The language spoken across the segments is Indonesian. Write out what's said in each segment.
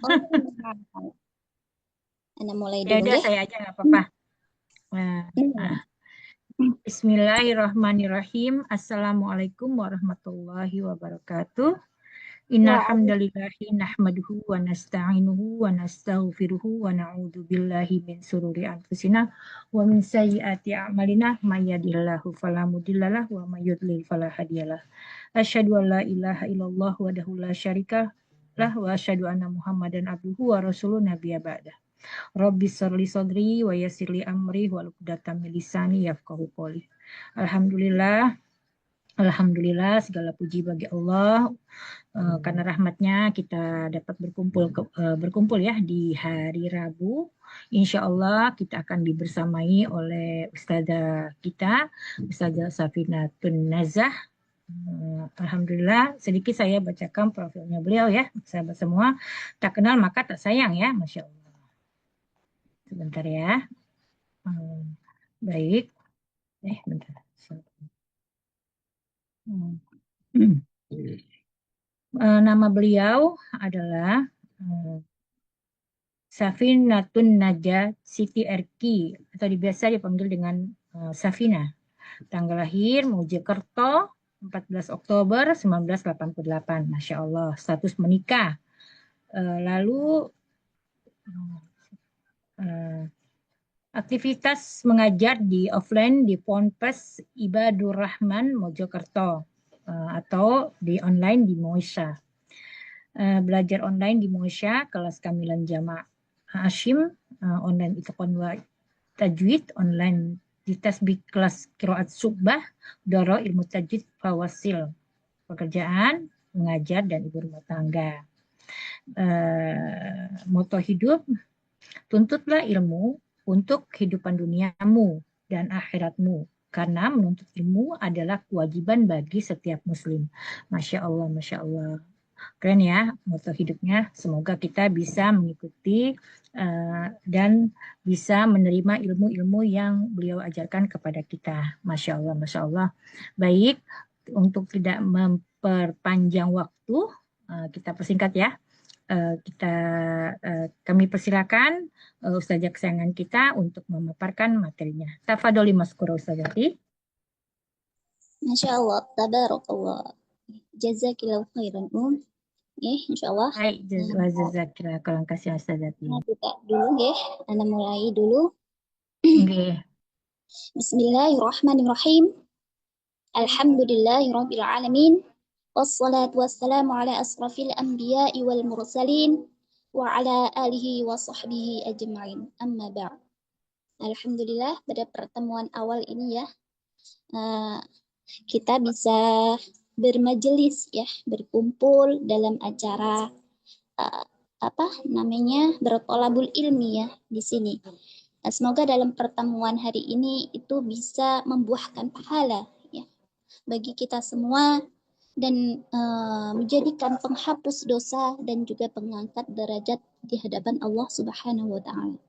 Oh, iya. Ana mulai Ya dulu udah ya. saya aja nggak apa-apa. Nah, nah. Bismillahirrahmanirrahim. Assalamualaikum warahmatullahi wabarakatuh. Innal Waalaikumsalam. hamdalillahi nahmaduhu wa nasta'inuhu wa nastaghfiruhu wa na'udzu billahi min sururi anfusina wa min sayyiati a'malina may yahdihillahu fala mudhillalah wa may yudlil fala hadiyalah. Asyhadu an la ilaha illallah wahdahu la syarika lah wa asyhadu anna Muhammadan abduhu wa rasuluhu nabiyya ba'da. Rabbi sirli sadri wa yassirli amri wa uqdatam min lisani yafqahu qouli. Alhamdulillah, Alhamdulillah segala puji bagi Allah karena rahmatnya kita dapat berkumpul ya di hari Rabu. Insya Allah kita akan dibersamai oleh Ustazah kita, Ustazah Safinatun Nazah. Alhamdulillah, sedikit saya bacakan profilnya beliau ya, sahabat semua. Tak kenal maka tak sayang ya, Masya Allah. Sebentar ya. Hmm, baik. Bentar. Hmm. Nama beliau adalah Safinatun Najah Siti Erki atau biasa dipanggil dengan Safina. Tanggal lahir Mojokerto 14 Oktober 1988. Masya Allah. Status menikah. Lalu eh, aktivitas mengajar di offline di Ponpes Ibadur Rahman Mojokerto atau di online di Moisha. Belajar online di Moisha, kelas Kamilan Jama' Hashim, online Itikon wa Tajwid, online di tasbih kelas Qiraat Subah, Doro Ilmu Tajwid Fawasil, pekerjaan, mengajar, dan ibu rumah tangga. Moto hidup, tuntutlah ilmu untuk kehidupan duniamu dan akhiratmu, karena menuntut ilmu adalah kewajiban bagi setiap muslim. Masya Allah, Masya Allah. Keren ya moto hidupnya. Semoga kita bisa mengikuti dan bisa menerima ilmu-ilmu yang beliau ajarkan kepada kita. Masya Allah, Masya Allah. Baik, untuk tidak memperpanjang waktu, kita persingkat ya. Kami persilakan Ustazah kesayangan kita untuk memaparkan materinya. Tafadholi Maskura Ustazati. Masya Allah, tabarakallah. Jazakillahu khairan. Ya, insya Allah. Hai, jazakillah kalau kasih Ustazati. Nah, buka dulu ya. Ana mulai dulu. Nggih. Bismillahirrahmanirrahim. Alhamdulillahirabbil alamin. Wassalatu wassalamu ala asrafil anbiya'i wal mursalin wa ala alihi wa sahbihi ajma'in. Amma ba'd. Alhamdulillah pada pertemuan awal ini ya, kita bisa bermajelis ya, berkumpul dalam acara apa namanya, bertolabul ilmi ya di sini. Semoga dalam pertemuan hari ini itu bisa membuahkan pahala ya bagi kita semua dan menjadikan penghapus dosa dan juga pengangkat derajat di hadapan Allah Subhanahu wa taala.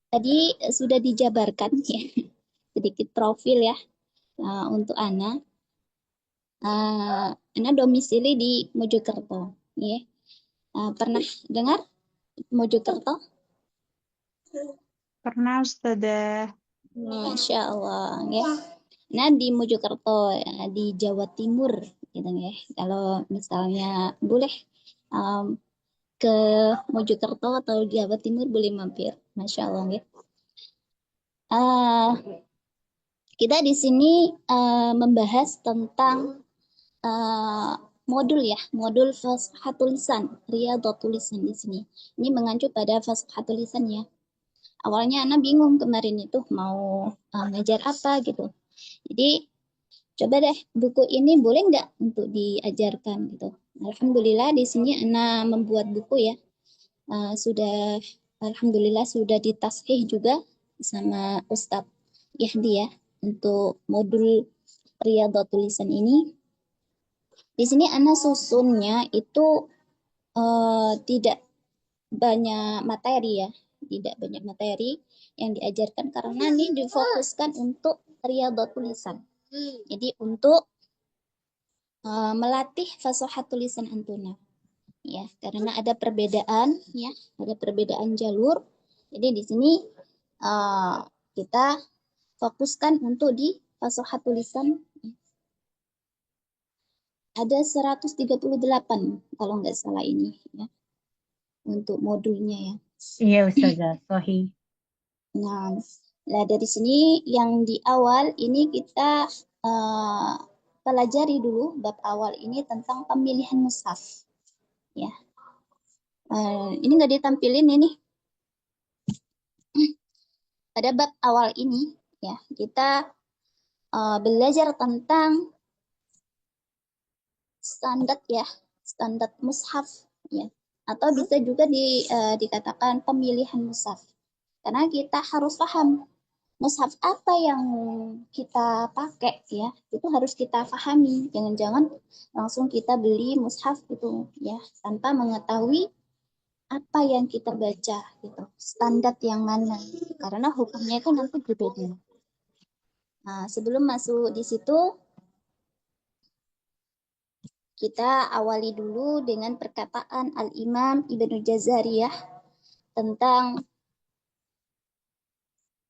Tadi sudah dijabarkan ya sedikit profil ya untuk Ana. Ana domisili di Mojokerto ya. Pernah dengar Mojokerto? Pernah Ustazah. Masya Allah ya. Nah di Mojokerto di Jawa Timur gitu ya. Kalau misalnya boleh ke Mojokerto atau Jawa Timur boleh mampir. Masya Allah ya. Kita di sini membahas tentang modul ya, modul fashatul lisan, riyadhatul lisan di sini. Ini mengacu pada fashatul lisan ya. Awalnya Ana bingung kemarin itu mau ngajar apa gitu. Jadi coba deh buku ini boleh nggak untuk diajarkan gitu. Alhamdulillah di sini Ana membuat buku ya. Sudah Alhamdulillah sudah ditashih juga sama Ustadz Yahdi ya untuk modul riyadhatul lisan ini. Di sini Ana susunnya itu tidak banyak materi ya, tidak banyak materi yang diajarkan karena ini difokuskan untuk riyadhatul lisan. Jadi untuk melatih fasahatul lisan antuna. ya, karena ada perbedaan ya, ada perbedaan jalur. Jadi di sini kita fokuskan untuk di fasohat tulisan ada 138 kalau nggak salah ini ya untuk modulnya ya. Iya Ustazah, sahih. Nah, dari sini yang di awal ini kita pelajari dulu bab awal ini tentang pemilihan mushaf ya. Ini nggak ditampilin ini. Pada bab awal ini ya kita belajar tentang standar ya, standar mushaf ya, atau bisa juga dikatakan pemilihan mushaf. Karena kita harus paham mushaf apa yang kita pakai ya, itu harus kita pahami. Jangan-jangan langsung kita beli mushaf itu ya tanpa mengetahui apa yang kita baca gitu, standar yang mana. Karena hukumnya itu nanti berbeda. Nah, sebelum masuk di situ kita awali dulu dengan perkataan Al-Imam Ibnu Jazari ya tentang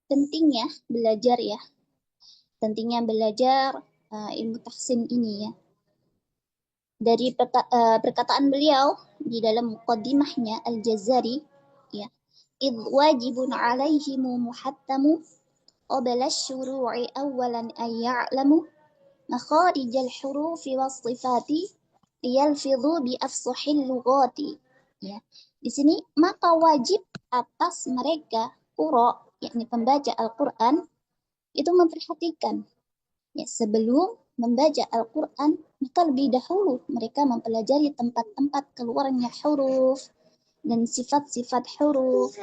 pentingnya belajar ya, pentingnya belajar ilmu tahsin ini ya. Dari perkataan beliau di dalam muqaddimahnya Al-Jazari ya, idh wajibun alaihimu muhattamu qabla asy-syuru'i awwalan ay ya'lamu makharijal hurufi was sifati liyalfidhu bi afsahil lughati. Ya. Di sini maka wajib atas mereka qura, yakni pembaca Al-Qur'an itu memperhatikan ya, sebelum membaca Al-Qur'an maka lebih dahulu mereka mempelajari tempat-tempat keluarnya huruf dan sifat-sifat huruf.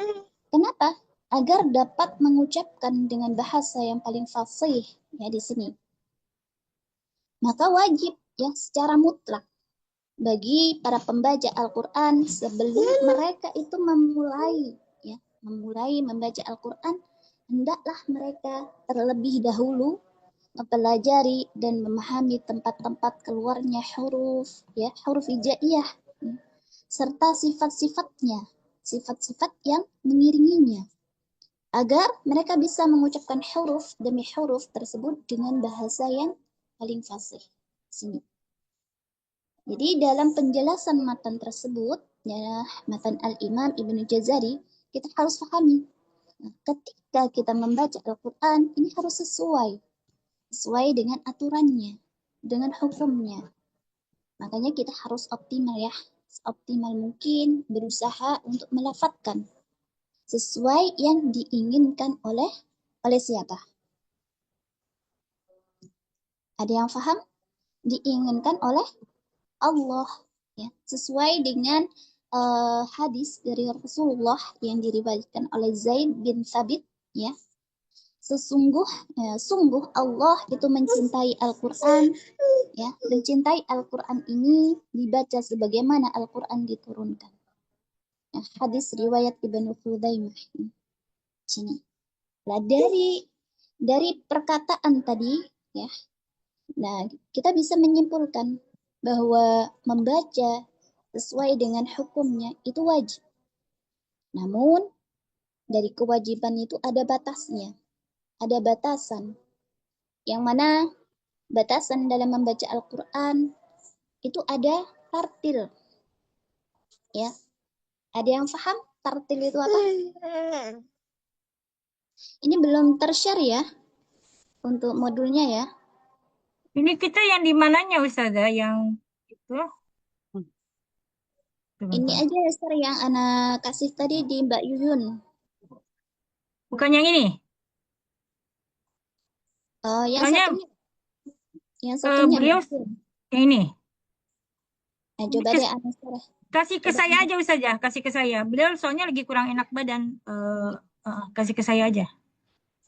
Kenapa? Agar dapat mengucapkan dengan bahasa yang paling fasih ya di sini. Maka wajib ya secara mutlak bagi para pembaca Al-Quran sebelum mereka itu memulai membaca Al-Quran, hendaklah mereka terlebih dahulu mempelajari dan memahami tempat-tempat keluarnya huruf ya, huruf hijaiyah serta sifat-sifatnya, sifat-sifat yang mengiringinya agar mereka bisa mengucapkan huruf demi huruf tersebut dengan bahasa yang paling fasih. Sini. Jadi dalam penjelasan matan tersebut, ya, matan Al-Imam Ibnu Jazari, kita harus pahami. Nah, ketika kita membaca Al-Quran, ini harus sesuai dengan aturannya, dengan hukumnya. Makanya kita harus optimal ya, seoptimal mungkin berusaha untuk melafadzkan sesuai yang diinginkan oleh siapa? Ada yang paham? Diinginkan oleh Allah ya, sesuai dengan hadis dari Rasulullah yang diriwayatkan oleh Zaid bin Thabit ya. Sungguh Allah itu mencintai Al-Qur'an ya, mencintai Al-Qur'an ini dibaca sebagaimana Al-Qur'an diturunkan. Ya, hadis riwayat Ibnu Khuzaimah. Sini. Nah, dari perkataan tadi ya. Nah, kita bisa menyimpulkan bahwa membaca sesuai dengan hukumnya itu wajib. Namun, dari kewajiban itu ada batasnya, ada batasan. Yang mana batasan dalam membaca Al-Quran itu ada tartil. Ya, ada yang paham tartil itu apa? Ini belum tershare ya untuk modulnya ya. Ini kita yang di mananya Ustazah? Yang itu? Ini Sebentar. aja share yang Ana kasih tadi di Mbak Yuyun. Bukan yang ini. Yang Soalnya satunya beliau belum. yang ini. Nah, Ini coba deh Ana share. kasih ke Coba saya aja Ustazah, kasih ke saya. Beliau soalnya lagi kurang enak badan. Kasih ke saya aja,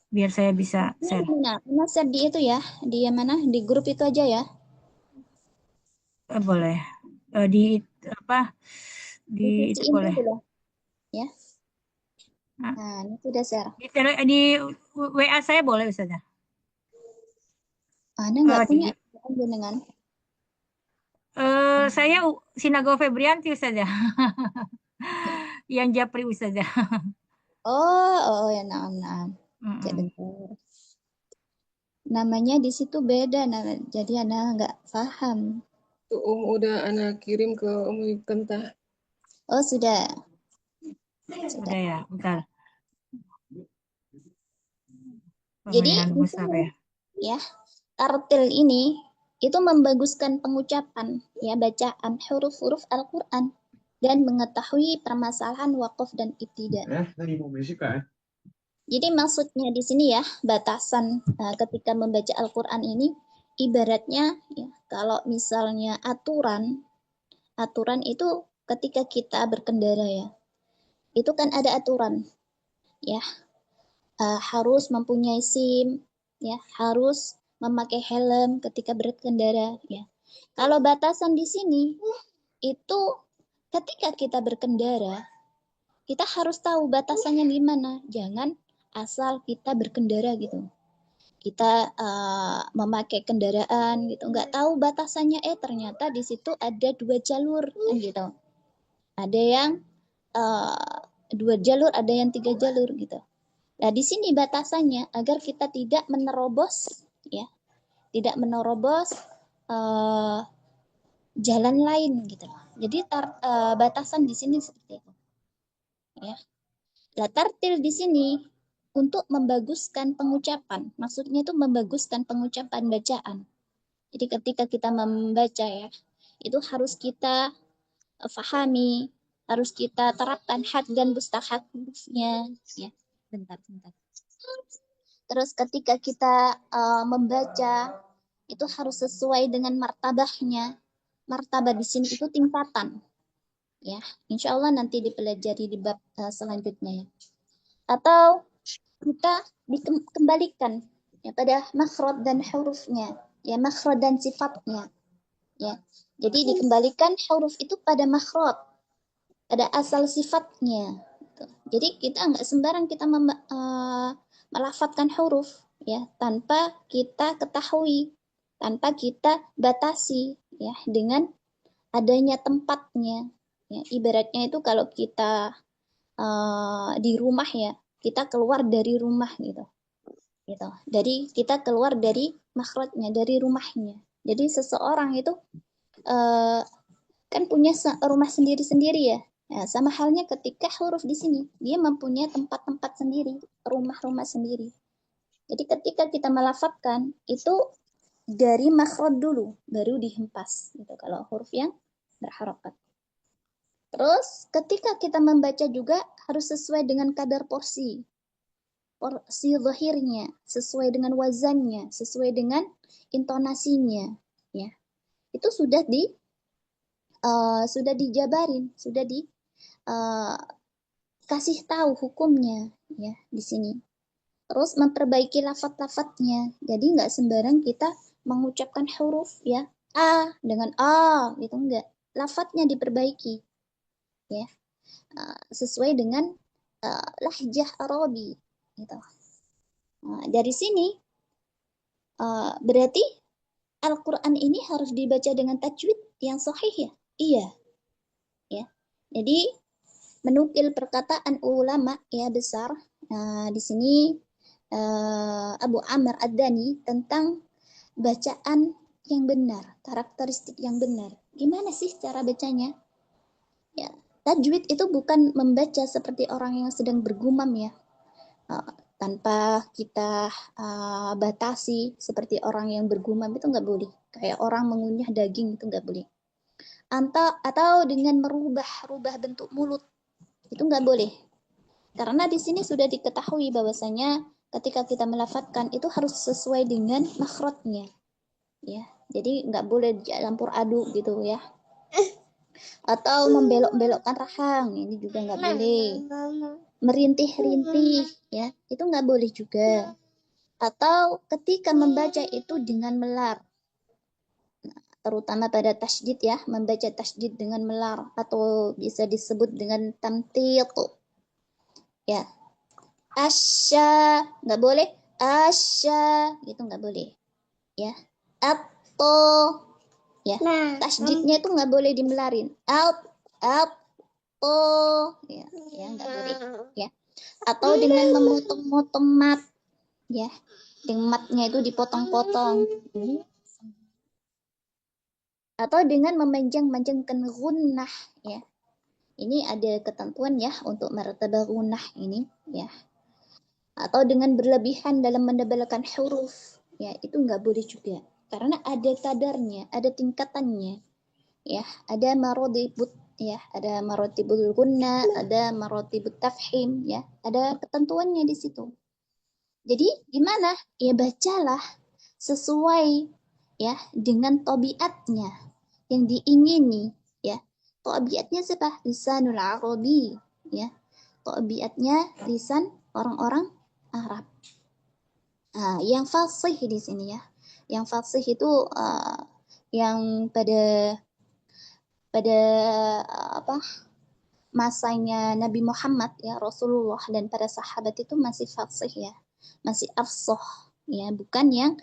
biar saya bisa Ini share. mana? Ana share di itu ya. Di yang mana? Di grup itu aja ya. Boleh. Di apa? Di itu Posisiin boleh. dulu lah ya. Nah, Nah, ini sudah share. di WA saya boleh Ustazah. Ana nggak punya Di jenengan. Saya Sinaga Febrianti saja. Yang Japri saja. Oh, ya, naam. Mm-mm. Sebentar. Namanya di situ beda, nah, jadi anak nggak paham. Tuh udah anak kirim ke Kentah. Oh, sudah. Udah ya, bentar. Jadi Pemilihan di mushaf sini ya. ya, tartil ini itu membaguskan pengucapan, ya, bacaan huruf-huruf Al-Qur'an dan mengetahui permasalahan waqaf dan ibtida. Tadi mau berisik kan? Jadi maksudnya di sini ya, batasan ketika membaca Al-Qur'an ini ibaratnya ya, kalau misalnya aturan itu ketika kita berkendara ya. Itu kan ada aturan ya, harus mempunyai SIM, ya, harus memakai helm ketika berkendara, ya. Kalau batasan di sini itu ketika kita berkendara, kita harus tahu batasannya di mana. Jangan asal kita berkendara gitu. Kita memakai kendaraan gitu, nggak tahu batasannya, ternyata di situ ada 2 jalur kan gitu. Ada yang 2 jalur, ada yang 3 jalur gitu. Nah, di sini batasannya agar kita tidak menerobos, ya, tidak menerobos uh, jalan lain gitu. Jadi batasan di sini seperti itu, ya. Nah, tartil di sini untuk membaguskan pengucapan. Maksudnya itu membaguskan pengucapan bacaan. Jadi ketika kita membaca ya, itu harus kita fahami, harus kita terapkan had dan mustahak hurufnya, ya. Bentar. Terus ketika kita membaca itu harus sesuai dengan martabahnya. Martabah di sini itu tingkatan, ya. Insya Allah nanti dipelajari di bab selanjutnya ya. Atau kita dikembalikan ya pada makhraj dan hurufnya, ya, makhraj dan sifatnya, ya. Jadi dikembalikan huruf itu pada makhraj, pada asal sifatnya. Jadi kita nggak sembarang kita melafatkan huruf ya tanpa kita ketahui, tanpa kita batasi ya dengan adanya tempatnya. Ya, ibaratnya itu kalau kita di rumah ya, kita keluar dari rumah gitu. Gitu. Dari kita keluar dari makhrajnya, dari rumahnya. Jadi seseorang itu uh, kan punya rumah sendiri-sendiri ya. Nah, sama halnya ketika huruf di sini, dia mempunyai tempat-tempat sendiri, rumah-rumah sendiri. Jadi ketika kita melafalkan itu dari makhraj dulu, baru dihempas. Gitu kalau huruf yang berharokat. Terus ketika kita membaca juga harus sesuai dengan kadar porsi. Porsi zahirnya, sesuai dengan wazannya, sesuai dengan intonasinya, ya. Itu sudah dijabarin, sudah dikasih tahu hukumnya ya di sini. Terus memperbaiki lafaz-lafaznya. Jadi nggak sembarang kita mengucapkan huruf ya a dengan a gitu, enggak. Lafaznya diperbaiki ya, sesuai dengan lahjah Arabi gitu. Dari sini berarti Al-Quran ini harus dibaca dengan tajwid yang sahih ya? Iya. Ya. Jadi menukil perkataan ulama ya besar di sini Abu Amr Ad-Dani tentang bacaan yang benar, karakteristik yang benar. Gimana sih cara bacanya? Ya, tajwid itu bukan membaca seperti orang yang sedang bergumam ya, tanpa kita batasi seperti orang yang bergumam, itu nggak boleh. Kayak orang mengunyah daging itu nggak boleh. Atau dengan merubah bentuk mulut itu nggak boleh. Karena di sini sudah diketahui bahwasanya ketika kita melafadzkan itu harus sesuai dengan makhrajnya, ya. Jadi nggak boleh campur aduk gitu ya. Atau membelok-belokkan rahang, ini juga nggak boleh. Merintih-rintih, ya, itu nggak boleh juga. Atau ketika membaca itu dengan melar, terutama pada tasydid ya, membaca tasydid dengan melar atau bisa disebut dengan tamtiq, ya. Asya nggak boleh, asya gitu nggak boleh ya. Atau Ya, tasjidnya itu nggak boleh dimelarin. Up, ya, nggak boleh. Ya, atau dengan memotong-motong mat, ya, dengan matnya itu dipotong-potong. Atau dengan memanjang-manjangkan gunnah, ya. Ini ada ketentuan ya untuk martabah gunnah ini, ya. Atau dengan berlebihan dalam menebalkan huruf, ya, itu nggak boleh juga. Karena ada kadarnya, ada tingkatannya, ya. Ada maratibut, ya, ada maratibul gunnah, ada maratibut tafhim, ya. Ada ketentuannya di situ. Jadi gimana? Ya bacalah sesuai ya dengan tabiatnya yang diingini, ya. Tabiatnya siapa? Lisanul Arabi, ya. Tabiatnya lisan orang-orang Arab. Nah, yang fasih di sini ya. Yang fasih itu yang pada apa? Masanya Nabi Muhammad ya, Rasulullah dan para sahabat itu masih fasih ya. Masih afsah ya, bukan yang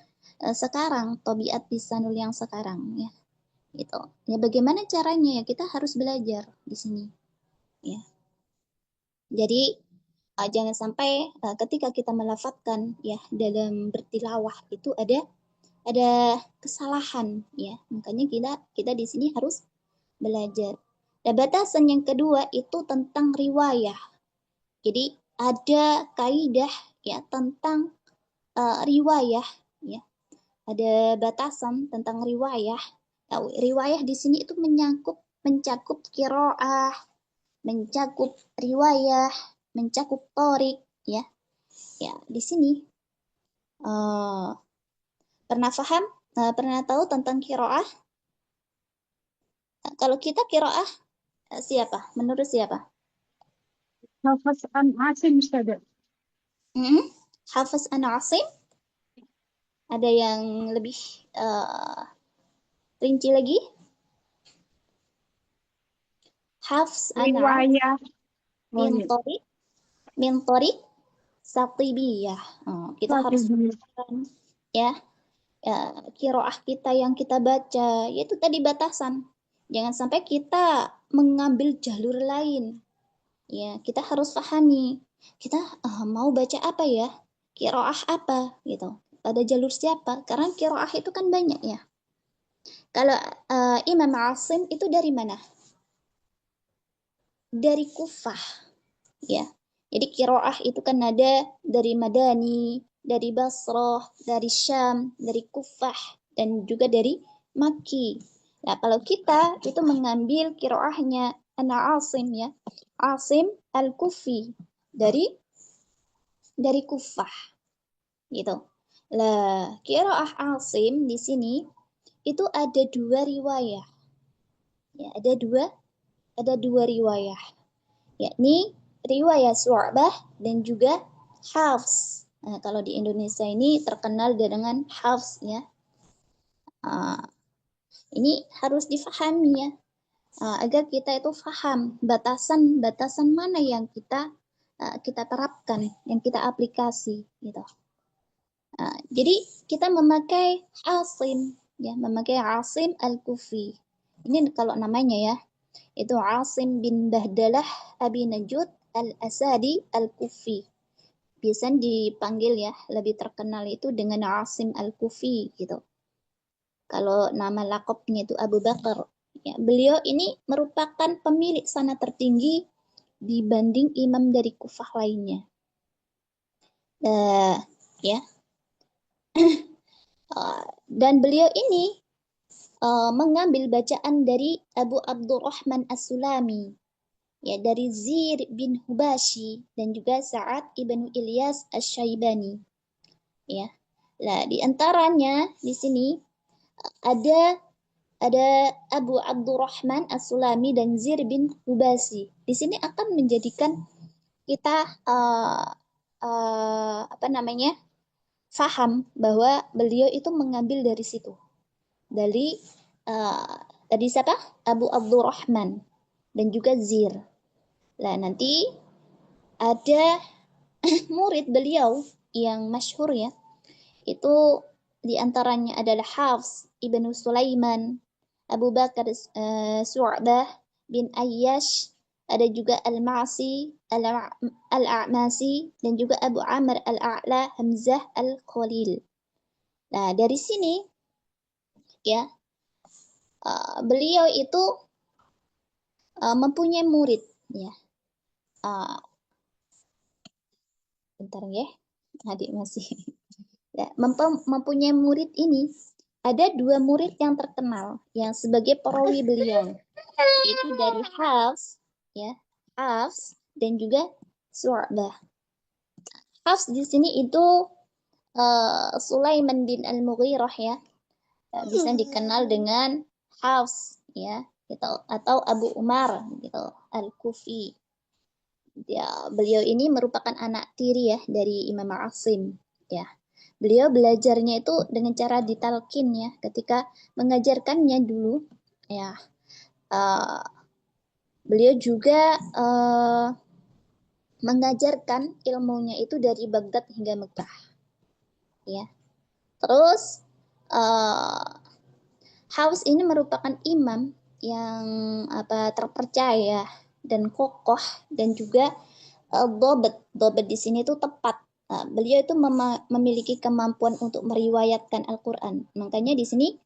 sekarang tabiat lisanul yang sekarang ya. Gitu. Ya bagaimana caranya ya, kita harus belajar di sini ya. Jadi jangan sampai ketika kita melafadzkan ya dalam bertilawah itu ada kesalahan ya. Makanya kita di sini harus belajar. Dan batasan yang kedua itu tentang riwayah. Jadi ada kaidah ya tentang riwayah ya. Ada batasan tentang riwayah. Nah, riwayah di sini itu mencakup qiraah, mencakup riwayah, mencakup torik, ya. Ya, di sini pernah paham? Pernah tahu tentang qiraah? Kalau kita qiraah siapa? Menurut siapa? Hafiz an Asim Ustazah. Hafiz an Asim? Ada yang lebih rinci lagi? Hafiz an Riwayah. min torik Satibiyah. Kita harus ya qiraah kita yang kita baca, yaitu tadi batasan. Jangan sampai kita mengambil jalur lain. Ya, kita harus pahami. Kita mau baca apa ya? Qiraah apa gitu. Pada jalur siapa? Karena qiraah itu kan banyak ya. Kalau Imam Asim itu dari mana? Dari Kufah. Ya. Jadi qiraah itu kan ada dari Madani, dari Basrah, dari Syam, dari Kufah, dan juga dari Makki. Nah, kalau kita itu mengambil qiraahnya Ana Asim ya. Asim Al-Kufi dari Kufah. Gitu. Lah, qiraah Asim di sini itu ada dua riwayah. Ya, ada dua riwayah. Yakni riwayat Syu'bah dan juga Hafs. Nah, kalau di Indonesia ini terkenal dengan Hafs ya. Ini harus difahami ya. Agar kita itu paham batasan mana yang kita terapkan, yang kita aplikasi gitu. Jadi kita memakai Asim ya, memakai Asim Al-Kufi. Ini kalau namanya ya. Itu Asim bin Bahdalah Abi Najud Al-Asadi Al-Kufi. Biasanya dipanggil ya, lebih terkenal itu dengan Asim Al-Kufi gitu. Kalau nama lakopnya itu Abu Bakar. Ya, beliau ini merupakan pemilik sanad tertinggi dibanding imam dari Kufah lainnya. Ya. Dan beliau ini mengambil bacaan dari Abu Abdurrahman As-Sulami. Ya, dari Zir bin Hubashi dan juga Sa'ad ibn Ilyas Asy-Syaibani. Ya. Nah, di antaranya di sini ada Abu Abdurrahman As-Sulami dan Zir bin Hubashi. Di sini akan menjadikan kita faham bahwa beliau itu mengambil dari situ. Dari tadi siapa? Abu Abdurrahman dan juga Zir. Nah, nanti ada murid beliau yang masyhur ya. Itu diantaranya adalah Hafs ibnu Sulaiman, Abu Bakar Su'bah bin Ayyash, ada juga Al-Ma'si, Al-A'masi, dan juga Abu Amr Al-A'la, Hamzah Al-Khalil. Nah, dari sini ya, beliau itu mempunyai murid ya. Bentar ya, adik masih ya, mempunyai murid ini. Ada dua murid yang terkenal yang sebagai perawi beliau, yaitu dari Hafs ya, Hafs dan juga Su'bah. Hafs di sini itu Sulaiman bin Al-Mughirah ya, bisa dikenal dengan Hafs ya, gitu, atau Abu Umar gitu, Al-Kufi. Ya, beliau ini merupakan anak tiri ya dari Imam Asim ya. Beliau belajarnya itu dengan cara ditalkin ya, ketika mengajarkannya dulu ya. Beliau juga mengajarkan ilmunya itu dari Baghdad hingga Mekah ya. Terus Hafs ini merupakan imam yang terpercaya dan kokoh, dan juga dobat di sini itu tepat. Beliau itu memiliki kemampuan untuk meriwayatkan Al-Quran. Makanya di sini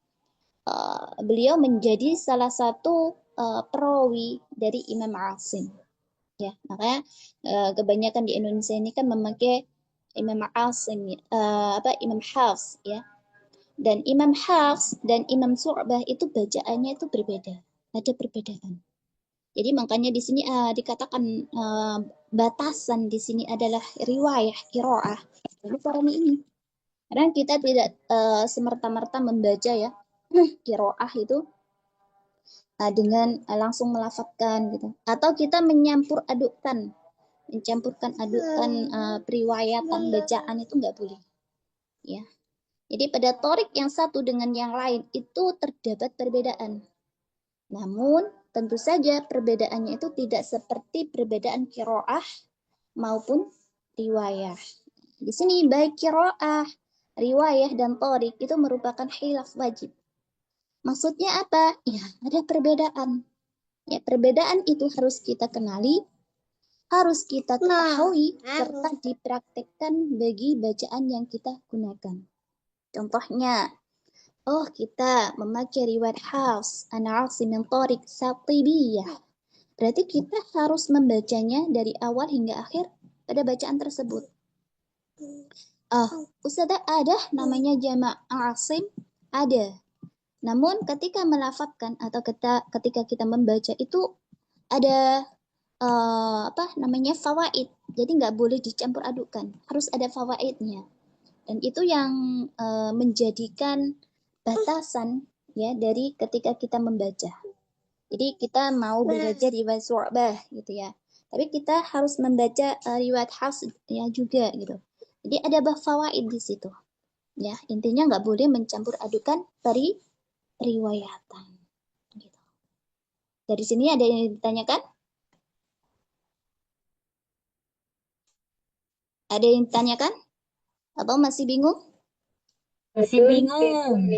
beliau menjadi salah satu perawi dari Imam Asim. Ya, makanya kebanyakan di Indonesia ini kan memakai Imam Asim, Imam Hafs ya. Dan Imam Hafs dan Imam Su'bah itu bacaannya itu berbeda, ada perbedaan. Jadi makanya di sini dikatakan batasan di sini adalah riwayah qiraah. Jadi para ini, karena kita tidak semerta-merta membaca ya qiraah itu dengan langsung melafadzkan gitu, atau kita mencampurkan periwayatan bacaan itu nggak boleh ya. Jadi pada torik yang satu dengan yang lain itu terdapat perbedaan. Namun tentu saja perbedaannya itu tidak seperti perbedaan qiraah maupun riwayah. Di sini baik qiraah, riwayah, dan torik itu merupakan khilaf wajib. Maksudnya apa? Ya, ada perbedaan. Ya, perbedaan itu harus kita kenali, harus kita ketahui, serta dipraktekkan bagi bacaan yang kita gunakan. Contohnya, kita memakai riwayat Hafs an Asim min Tariq Satibiyah. Berarti kita harus membacanya dari awal hingga akhir pada bacaan tersebut. Ustazah, ada namanya jamak Asim? Ada. Namun ketika melafadzkan atau ketika kita membaca itu ada fawaid. Jadi nggak boleh dicampur adukan. Harus ada fawaidnya. Dan itu yang menjadikan batasan ya dari ketika kita membaca. Jadi kita mau belajar riwayat Su'bah gitu ya, tapi kita harus membaca riwayat Hafs ya juga gitu. Jadi ada fawaid di situ. Ya, intinya nggak boleh mencampur adukan periwayatan. Gitu. Dari sini ada yang ditanyakan? Ada yang ditanyakan? Atau masih bingung? Masih bingung.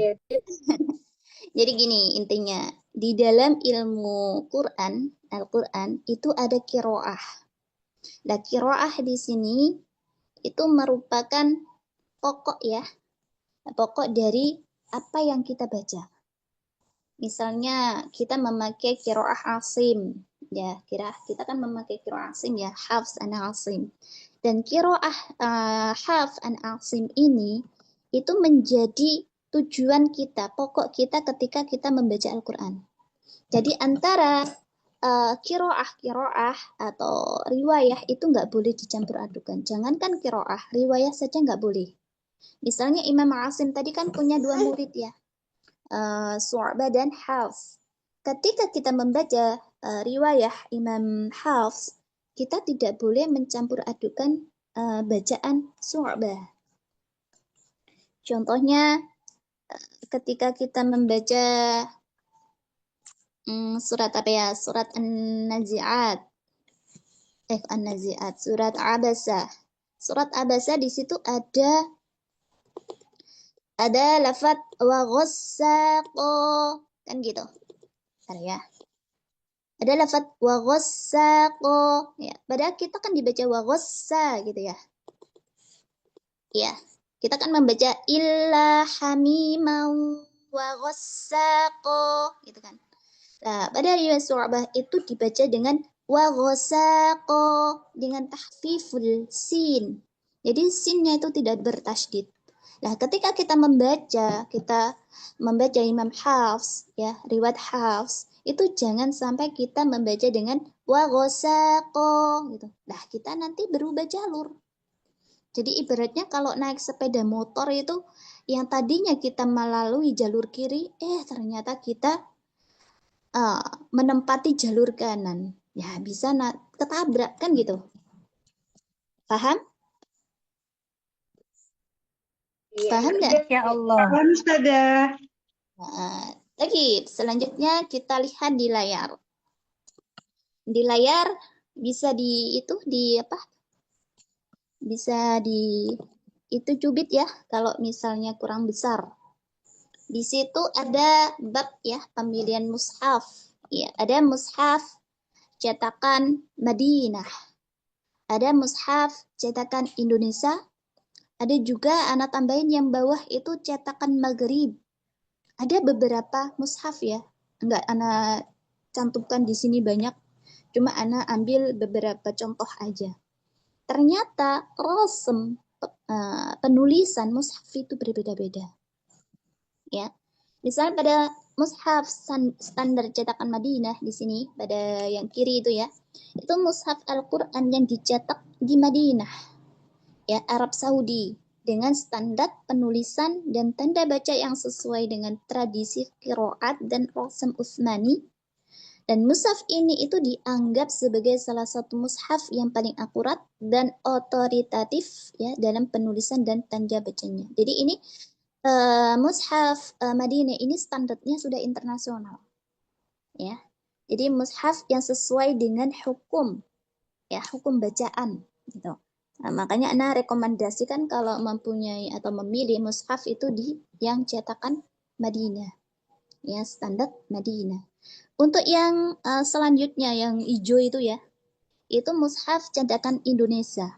Jadi gini intinya, di dalam ilmu Quran, Al-Quran itu ada qiraah. Nah, qiraah di sini itu merupakan pokok ya, pokok dari apa yang kita baca. Misalnya kita memakai qiraah Asim, ya, kita kan memakai qiraah Asim ya, Hafs an Asim. Dan qiraah Hafs an Asim ini itu menjadi tujuan kita, pokok kita ketika kita membaca Al-Quran. Jadi antara qiraah atau riwayah itu nggak boleh dicampur adukan. Jangankan qiraah, riwayah saja nggak boleh. Misalnya Imam Asim tadi kan punya dua murid ya, Su'bah dan Hafs. Ketika kita membaca riwayah Imam Hafs, kita tidak boleh mencampur adukan bacaan Su'bah. Contohnya ketika kita membaca surat apa ya? Surat An-Nazi'at. An-Nazi'at, surat Abasa. Surat Abasa di situ ada lafaz wa ghassaqo. Kan gitu. Bentar ya. Ada lafaz wa ghassaqo. Ya, padahal kita kan dibaca wa ghassa gitu ya. Ya, kita kan membaca illa hamimau wa ghassaqo gitu kan. Nah, pada riwayat Syu'bah itu dibaca dengan wa ghasaqo dengan tahfiful sin. Jadi sinnya itu tidak bertasydid. Nah, ketika kita membaca Imam Hafs ya, riwayat Hafs, itu jangan sampai kita membaca dengan wa ghasaqo gitu. Nah, kita nanti berubah jalur. Jadi ibaratnya kalau naik sepeda motor itu yang tadinya kita melalui jalur kiri, ternyata kita menempati jalur kanan. Ya, bisa ketabrak kan gitu. Paham? Paham nggak? Ya Allah. Paham, Ustazah. Nah, lagi selanjutnya kita lihat di layar. Di layar bisa bisa itu cubit ya kalau misalnya kurang besar. Di situ ada bab ya pemilihan mushaf. Ya, ada mushaf cetakan Madinah. Ada mushaf cetakan Indonesia. Ada juga anak tambahin yang bawah itu cetakan Maghrib. Ada beberapa mushaf ya. Enggak anak cantumkan di sini banyak. Cuma anak ambil beberapa contoh aja. Ternyata penulisan mushaf itu berbeda-beda. Ya. Misalnya pada mushaf standar cetakan Madinah di sini pada yang kiri itu ya. Itu mushaf Al-Qur'an yang dicetak di Madinah. Ya, Arab Saudi dengan standar penulisan dan tanda baca yang sesuai dengan tradisi qiraat dan rasam Utsmani. Dan mushaf ini itu dianggap sebagai salah satu mushaf yang paling akurat dan otoritatif ya dalam penulisan dan tanda bacanya. Jadi ini mushaf Madinah ini standarnya sudah internasional. Ya. Jadi mushaf yang sesuai dengan hukum ya, hukum bacaan gitu. Nah, makanya Ana rekomendasikan kalau mempunyai atau memilih mushaf itu di yang cetakan Madinah. Ya, standar Madinah. Untuk yang selanjutnya yang hijau itu ya, itu mushaf cetakan Indonesia.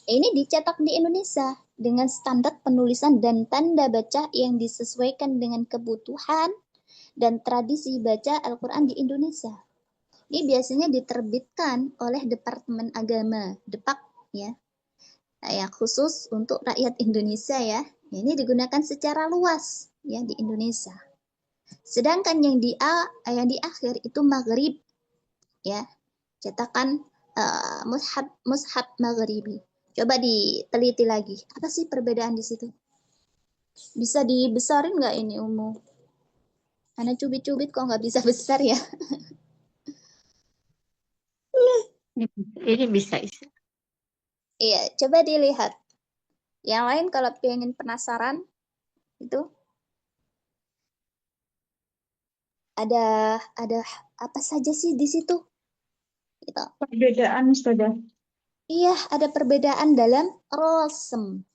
Ini dicetak di Indonesia dengan standar penulisan dan tanda baca yang disesuaikan dengan kebutuhan dan tradisi baca Al-Qur'an di Indonesia. Ini biasanya diterbitkan oleh Departemen Agama, Depak ya. Ya, khusus untuk rakyat Indonesia ya. Ini digunakan secara luas ya di Indonesia. Sedangkan yang di akhir itu Maghrib ya. Cetakan mushaf Maghribi. Coba diteliti lagi. Apa sih perbedaan di situ? Bisa dibesarin nggak ini Umu? Ana cubit-cubit kok nggak bisa besar ya. Ini bisa. Iya, coba dilihat. Yang lain kalau pengen penasaran itu ada apa saja sih di situ? Gitu. Perbedaan, Ustazah. Iya, ada perbedaan dalam rosem.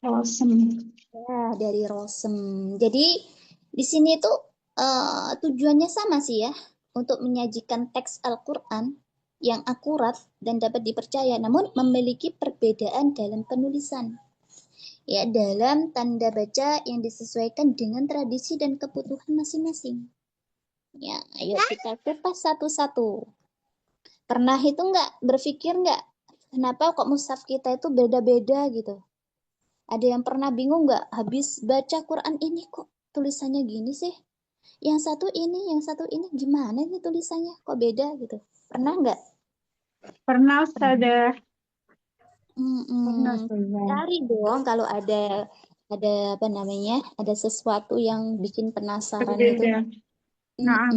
Awesome. Ya, dari rosem. Jadi di sini tuh tujuannya sama sih ya, untuk menyajikan teks Al-Qur'an yang akurat dan dapat dipercaya, namun memiliki perbedaan dalam penulisan. Ya, dalam tanda baca yang disesuaikan dengan tradisi dan kebutuhan masing-masing. Ya, ayo kita kupas satu-satu. Pernah itu berpikir kenapa kok mushaf kita itu beda-beda gitu? Ada yang pernah bingung habis baca Quran ini kok tulisannya gini sih? Yang satu ini gimana nih tulisannya? Kok beda gitu? Pernah nggak? Pernah, Ustazah. Pernah, Ustazah. Cari dong kalau ada apa namanya? Ada sesuatu yang bikin penasaran itu. Berbeda. Nah,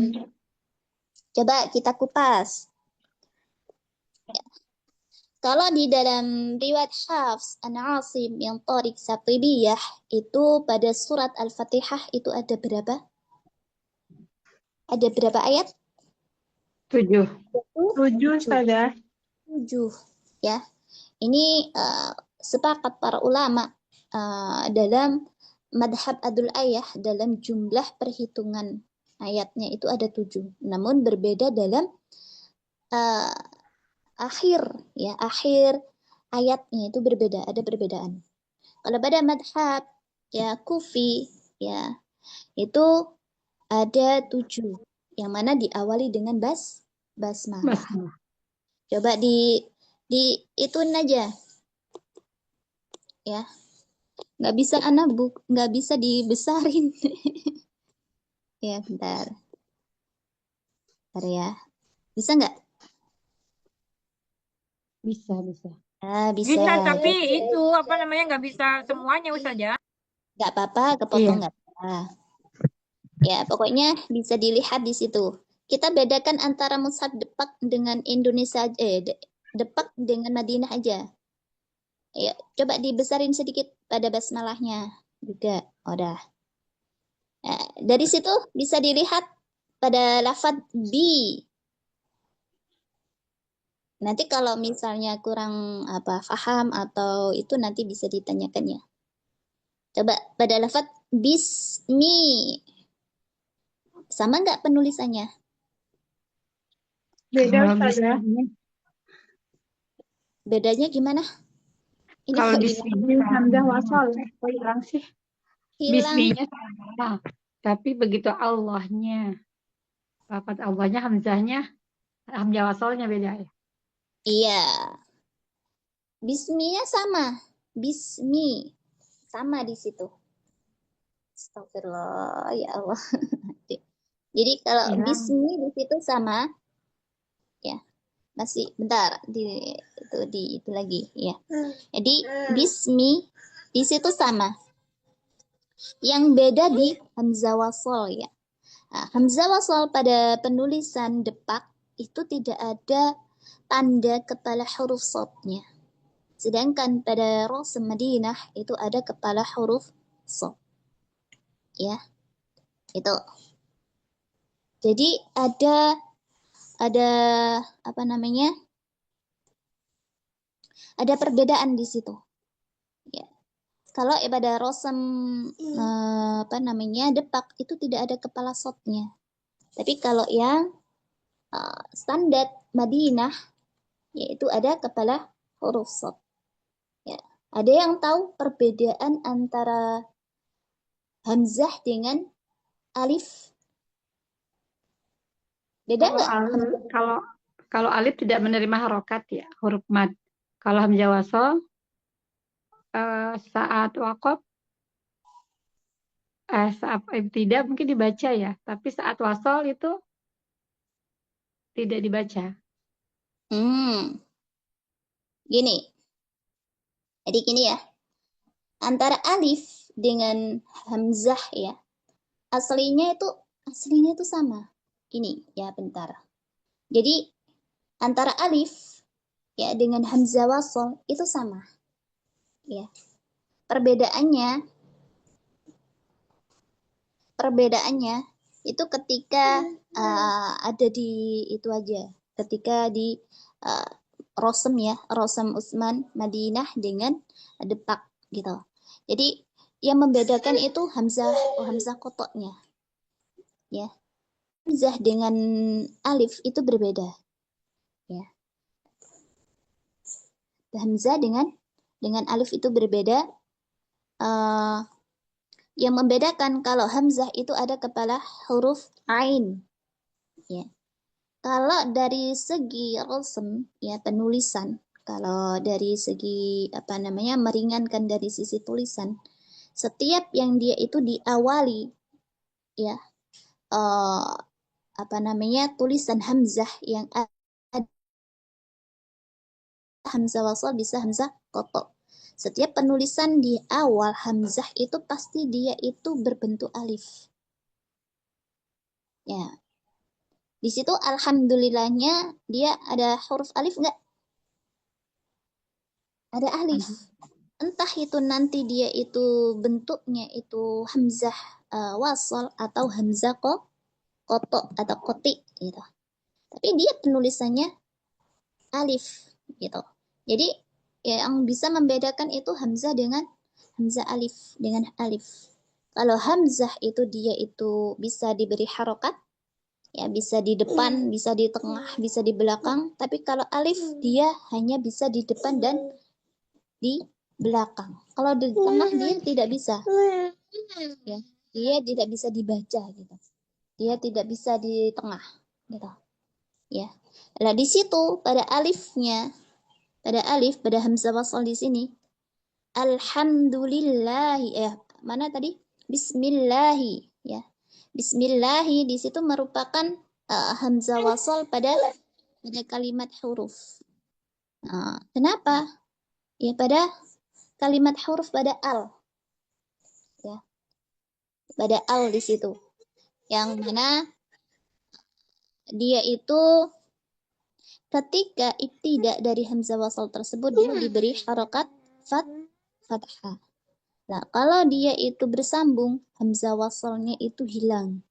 Coba kita kupas. Kalau di dalam riwayat Hafs an Asim yang Tariq Satibiyah itu pada surat Al-Fatihah itu ada berapa? Ada berapa ayat? 7. 7, Ustazah. 7 ya. Ini sepakat para ulama dalam madhab adul ayah dalam jumlah perhitungan ayatnya itu ada 7. Namun berbeda dalam akhir ayatnya itu berbeda, ada perbedaan. Kalau pada madhab ya kufi ya itu ada 7, yang mana diawali dengan basmalah. Basmalah. Coba di ituin aja ya, nggak bisa dibesarin. Ya bentar ya, bisa nggak? Bisa. Bisa. Bisa, tapi itu apa namanya nggak bisa semuanya Ustazah. Nggak apa-apa, kepotong nggak apa-apa. Ya pokoknya bisa dilihat di situ. Kita bedakan antara mushaf Depak dengan Indonesia, Depak dengan Madinah aja. Ya, coba dibesarin sedikit pada basmalahnya juga. Udah. Nah, dari situ bisa dilihat pada lafaz bi. Nanti kalau misalnya kurang paham atau itu nanti bisa ditanyakan ya. Coba pada lafaz bismi. Sama nggak penulisannya? Beda Ustazah. Bedanya gimana? Ini Kalau kok bismi hamzah wasal hilang sih. hilang. Bisminya sama. Tapi begitu Allahnya. Lafaz Allahnya hamzahnya wasalnya beda ya. Iya. Bisminya sama. Bismi. Sama di situ. Astagfirullah, ya Allah. Jadi kalau bismi di situ sama, ya masih bentar itu lagi, ya. Jadi bismi di situ sama. Yang beda di hamzah wasal ya. Nah, hamzah wasal pada penulisan Depak itu tidak ada tanda kepala huruf shadnya. Sedangkan pada Rasm Madinah itu ada kepala huruf shad. Ya. Itu. Jadi ada apa namanya? Ada perbedaan di situ. Ya. Kalau pada Rasm Depak itu tidak ada kepala shadnya. Tapi kalau yang standar Madinah yaitu ada kepala huruf shad. Ya. Ada yang tahu perbedaan antara hamzah dengan alif? Beda nggak? Kalau alif tidak menerima harokat ya, huruf mad. Kalau hamzah wasal saat waqaf saat tidak mungkin dibaca ya, tapi saat wasal itu tidak dibaca. Gini. Jadi gini ya. Antara alif dengan hamzah ya. Aslinya itu sama. Ini ya bentar. Jadi antara alif ya dengan hamzah wasal itu sama. Ya. Perbedaannya itu ketika ada di itu aja. Ketika di Rasm Utsman Madinah dengan Depak gitu. Jadi yang membedakan itu hamzah qotoknya. Ya. Hamzah dengan alif itu berbeda. Ya. Hamzah dengan alif itu berbeda. Yang membedakan kalau hamzah itu ada kepala huruf ain. Ya. Kalau dari segi rasm ya penulisan, kalau dari segi meringankan dari sisi tulisan, setiap yang dia itu diawali ya tulisan hamzah yang ada hamzah wasal bisa hamzah qotho. Setiap penulisan di awal hamzah itu pasti dia itu berbentuk alif. Ya. Di situ alhamdulillahnya dia ada huruf alif enggak? Ada alif. Entah itu nanti dia itu bentuknya itu hamzah wasal atau hamzah qotho atau qoti gitu. Tapi dia penulisannya alif gitu. Jadi yang bisa membedakan itu hamzah dengan hamzah alif dengan alif Kalau hamzah itu dia itu bisa diberi harokat, ya bisa di depan, bisa di tengah, bisa di belakang. Tapi kalau alif dia hanya bisa di depan dan di belakang. Kalau di tengah dia tidak bisa, ya dia tidak bisa dibaca gitu. Dia tidak bisa di tengah, gitu. Ya. Nah di situ pada alifnya, pada hamzah wasal di sini, alhamdulillahi, mana tadi? Bismillahi, ya. Bismillahi di situ merupakan hamzah wasal pada kalimat huruf. Kenapa? Ya pada kalimat huruf pada al, ya. Pada al di situ. Yang mana dia itu ketika ibtidak dari hamzah wasal tersebut dia diberi harokat fathah. Nah, kalau dia itu bersambung, hamzah wasalnya itu hilang.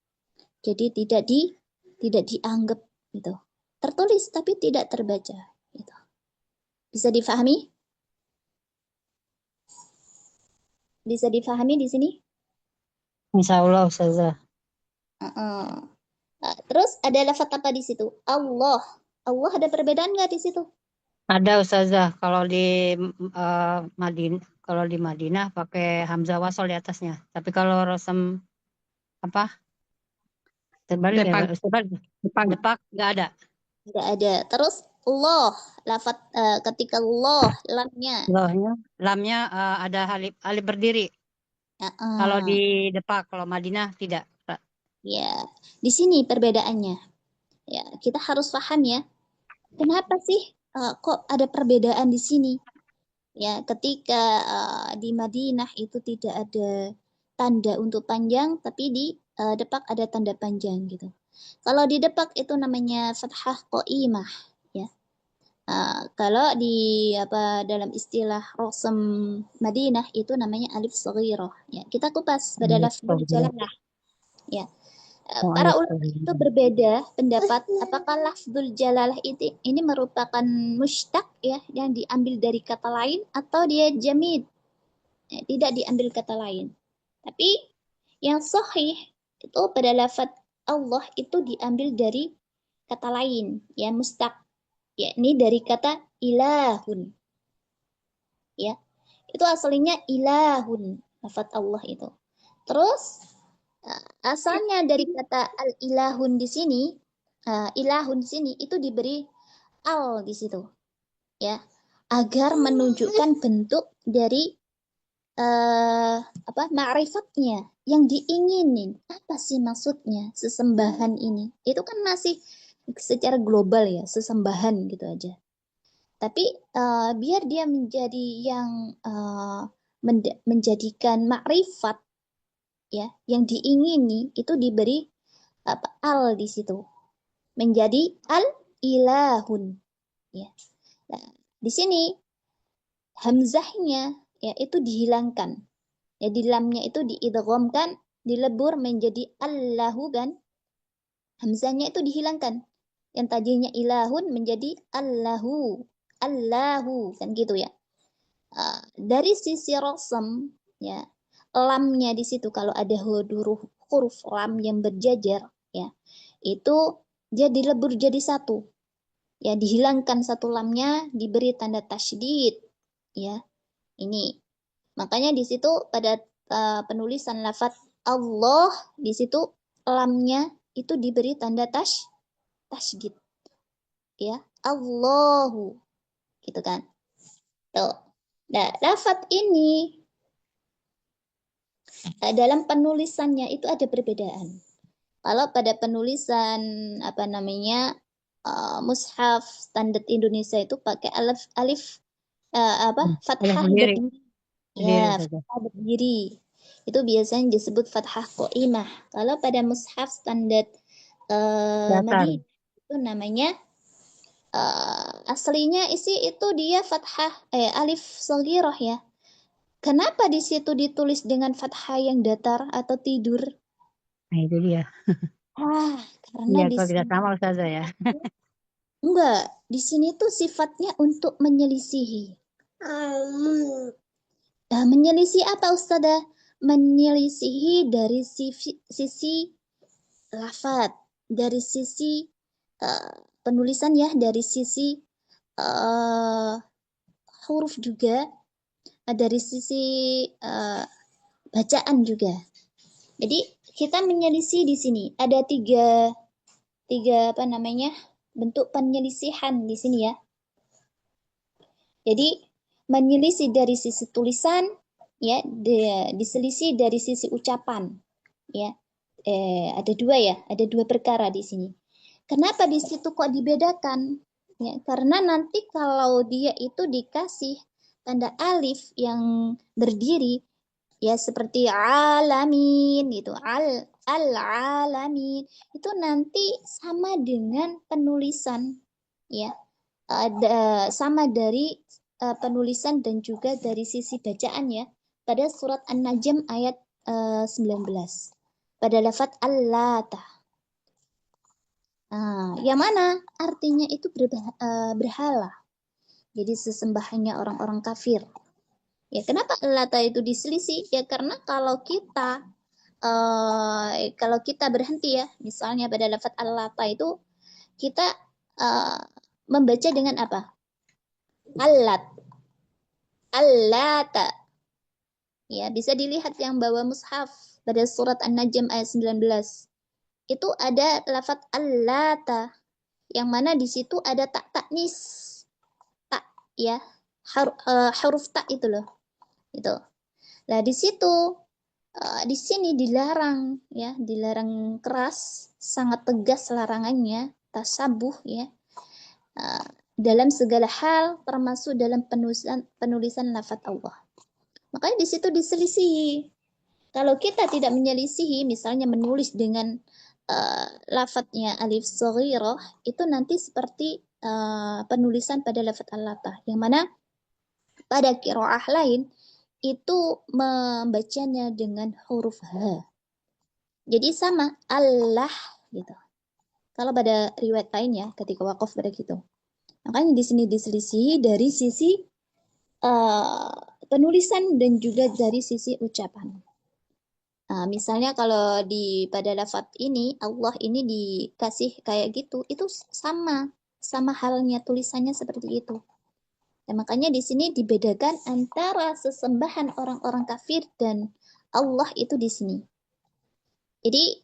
Jadi tidak dianggap gitu. Tertulis tapi tidak terbaca gitu. Bisa difahami? Bisa difahami di sini? Insya Allah Ustazah. Terus ada lafaz apa di situ? Allah. Allah ada perbedaan nggak di situ? Ada Ustazah, kalau di Madinah pakai hamzah wasal di atasnya. Tapi kalau Rosem terbalik ya, depak nggak ada. Nggak ada. Terus Allah, lafaz ketika Allah, Lamnya ada alif berdiri. Kalau di depak, kalau Madinah tidak. Ya, di sini perbedaannya. Ya, kita harus paham ya. Kenapa sih kok ada perbedaan di sini? Ya, ketika di Madinah itu tidak ada tanda untuk panjang, tapi di depak ada tanda panjang gitu. Kalau di depak itu namanya fathah qaimah, ya. Kalau di dalam istilah Rosem Madinah itu namanya alif shaghirah. Ya, kita kupas pada lafzul jalalah. Ya. Para ulama itu berbeda pendapat apakah lafzul jalalah ini merupakan mushtaq ya yang diambil dari kata lain atau dia jamid. Ya, tidak diambil kata lain. Tapi yang sahih itu pada lafaz Allah itu diambil dari kata lain ya mushtaq, yakni dari kata ilahun. Ya. Itu aslinya ilahun lafaz Allah itu. Terus asalnya dari kata al-ilahun di sini, ilahun di sini itu diberi al di situ, ya, agar menunjukkan bentuk dari ma'rifatnya yang diinginin. Apa sih maksudnya sesembahan ini? Itu kan masih secara global ya, sesembahan gitu aja. Tapi biar dia menjadi yang menjadikan ma'rifat ya yang diingini itu diberi al di situ menjadi al ilahun ya. Nah, di sini hamzahnya ya itu dihilangkan ya, di lamnya itu diidghamkan, dilebur menjadi allahu kan, hamzahnya itu dihilangkan yang tadinya ilahun menjadi allahu kan gitu ya. Dari sisi rosem ya, lamnya di situ kalau ada huruf lam yang berjajar ya, itu dia dilebur jadi satu. Ya, dihilangkan satu lamnya, diberi tanda tasydid ya. Ini. Makanya di situ pada penulisan lafaz Allah di situ lamnya itu diberi tanda tasydid. Ya, Allahu. Gitu kan. Tuh. Nah, lafaz ini dalam penulisannya itu ada perbedaan. Kalau pada penulisan mushaf standar Indonesia itu pakai alif fathah berdiri. Ya, fathah berdiri. Itu biasanya disebut fathah qaimah. Kalau pada mushaf standar Madinah itu namanya aslinya itu dia fathah alif shaghirah ya. Kenapa di situ ditulis dengan fathah yang datar atau tidur? Nah, itu dia. Karena ya, kalau tidak sama Ustazah ya. Enggak, di sini tuh sifatnya untuk menyelisihi. Menyelisih apa Ustazah? menyelisihi dari sisi lafaz, dari sisi penulisan ya, dari sisi huruf juga, dari sisi bacaan juga. Jadi kita menyelisih di sini ada tiga bentuk penyelisihan di sini ya. Jadi menyelisih dari sisi tulisan ya, diselisih dari sisi ucapan ya. Ada dua perkara di sini. Kenapa di situ kok dibedakan? Ya, karena nanti kalau dia itu dikasih tanda alif yang berdiri ya seperti alamin gitu, al-alamin itu nanti sama dengan penulisan ya. Ada sama dari penulisan dan juga dari sisi bacaan ya. Pada surat An-Najm ayat 19. Pada lafaz Al-Lata. Yang mana artinya itu berhala. Jadi sesembahannya orang-orang kafir. Ya, kenapa Al-Lata itu diselisih? Ya karena kalau kita berhenti ya, misalnya pada lafaz Al-Lata itu kita membaca dengan apa? Al-Lata. Ya, bisa dilihat yang bawa mushaf pada surat An-Najm ayat 19. Itu ada lafaz Al-Lata yang mana di situ ada tak taknis. Tak ya. Huruf tak itu loh. Itu. Nah, di situ di sini dilarang ya, dilarang keras, sangat tegas larangannya, tasabuh ya. Dalam segala hal termasuk dalam penulisan lafaz Allah. Makanya di situ diselisihi. Kalau kita tidak menyelisihi, misalnya menulis dengan lafadznya alif shaghirah, itu nanti seperti penulisan pada lafaz al-latah, yang mana pada qiraah lain itu membacanya dengan huruf H. Jadi sama Allah gitu. Kalau pada riwayat lain ya, ketika waqaf pada gitu. Makanya di sini diselisih dari sisi penulisan dan juga dari sisi ucapan. Misalnya kalau pada lafaz ini Allah ini dikasih kayak gitu, itu sama halnya tulisannya seperti itu. Dan makanya di sini dibedakan antara sesembahan orang-orang kafir dan Allah itu di sini. Jadi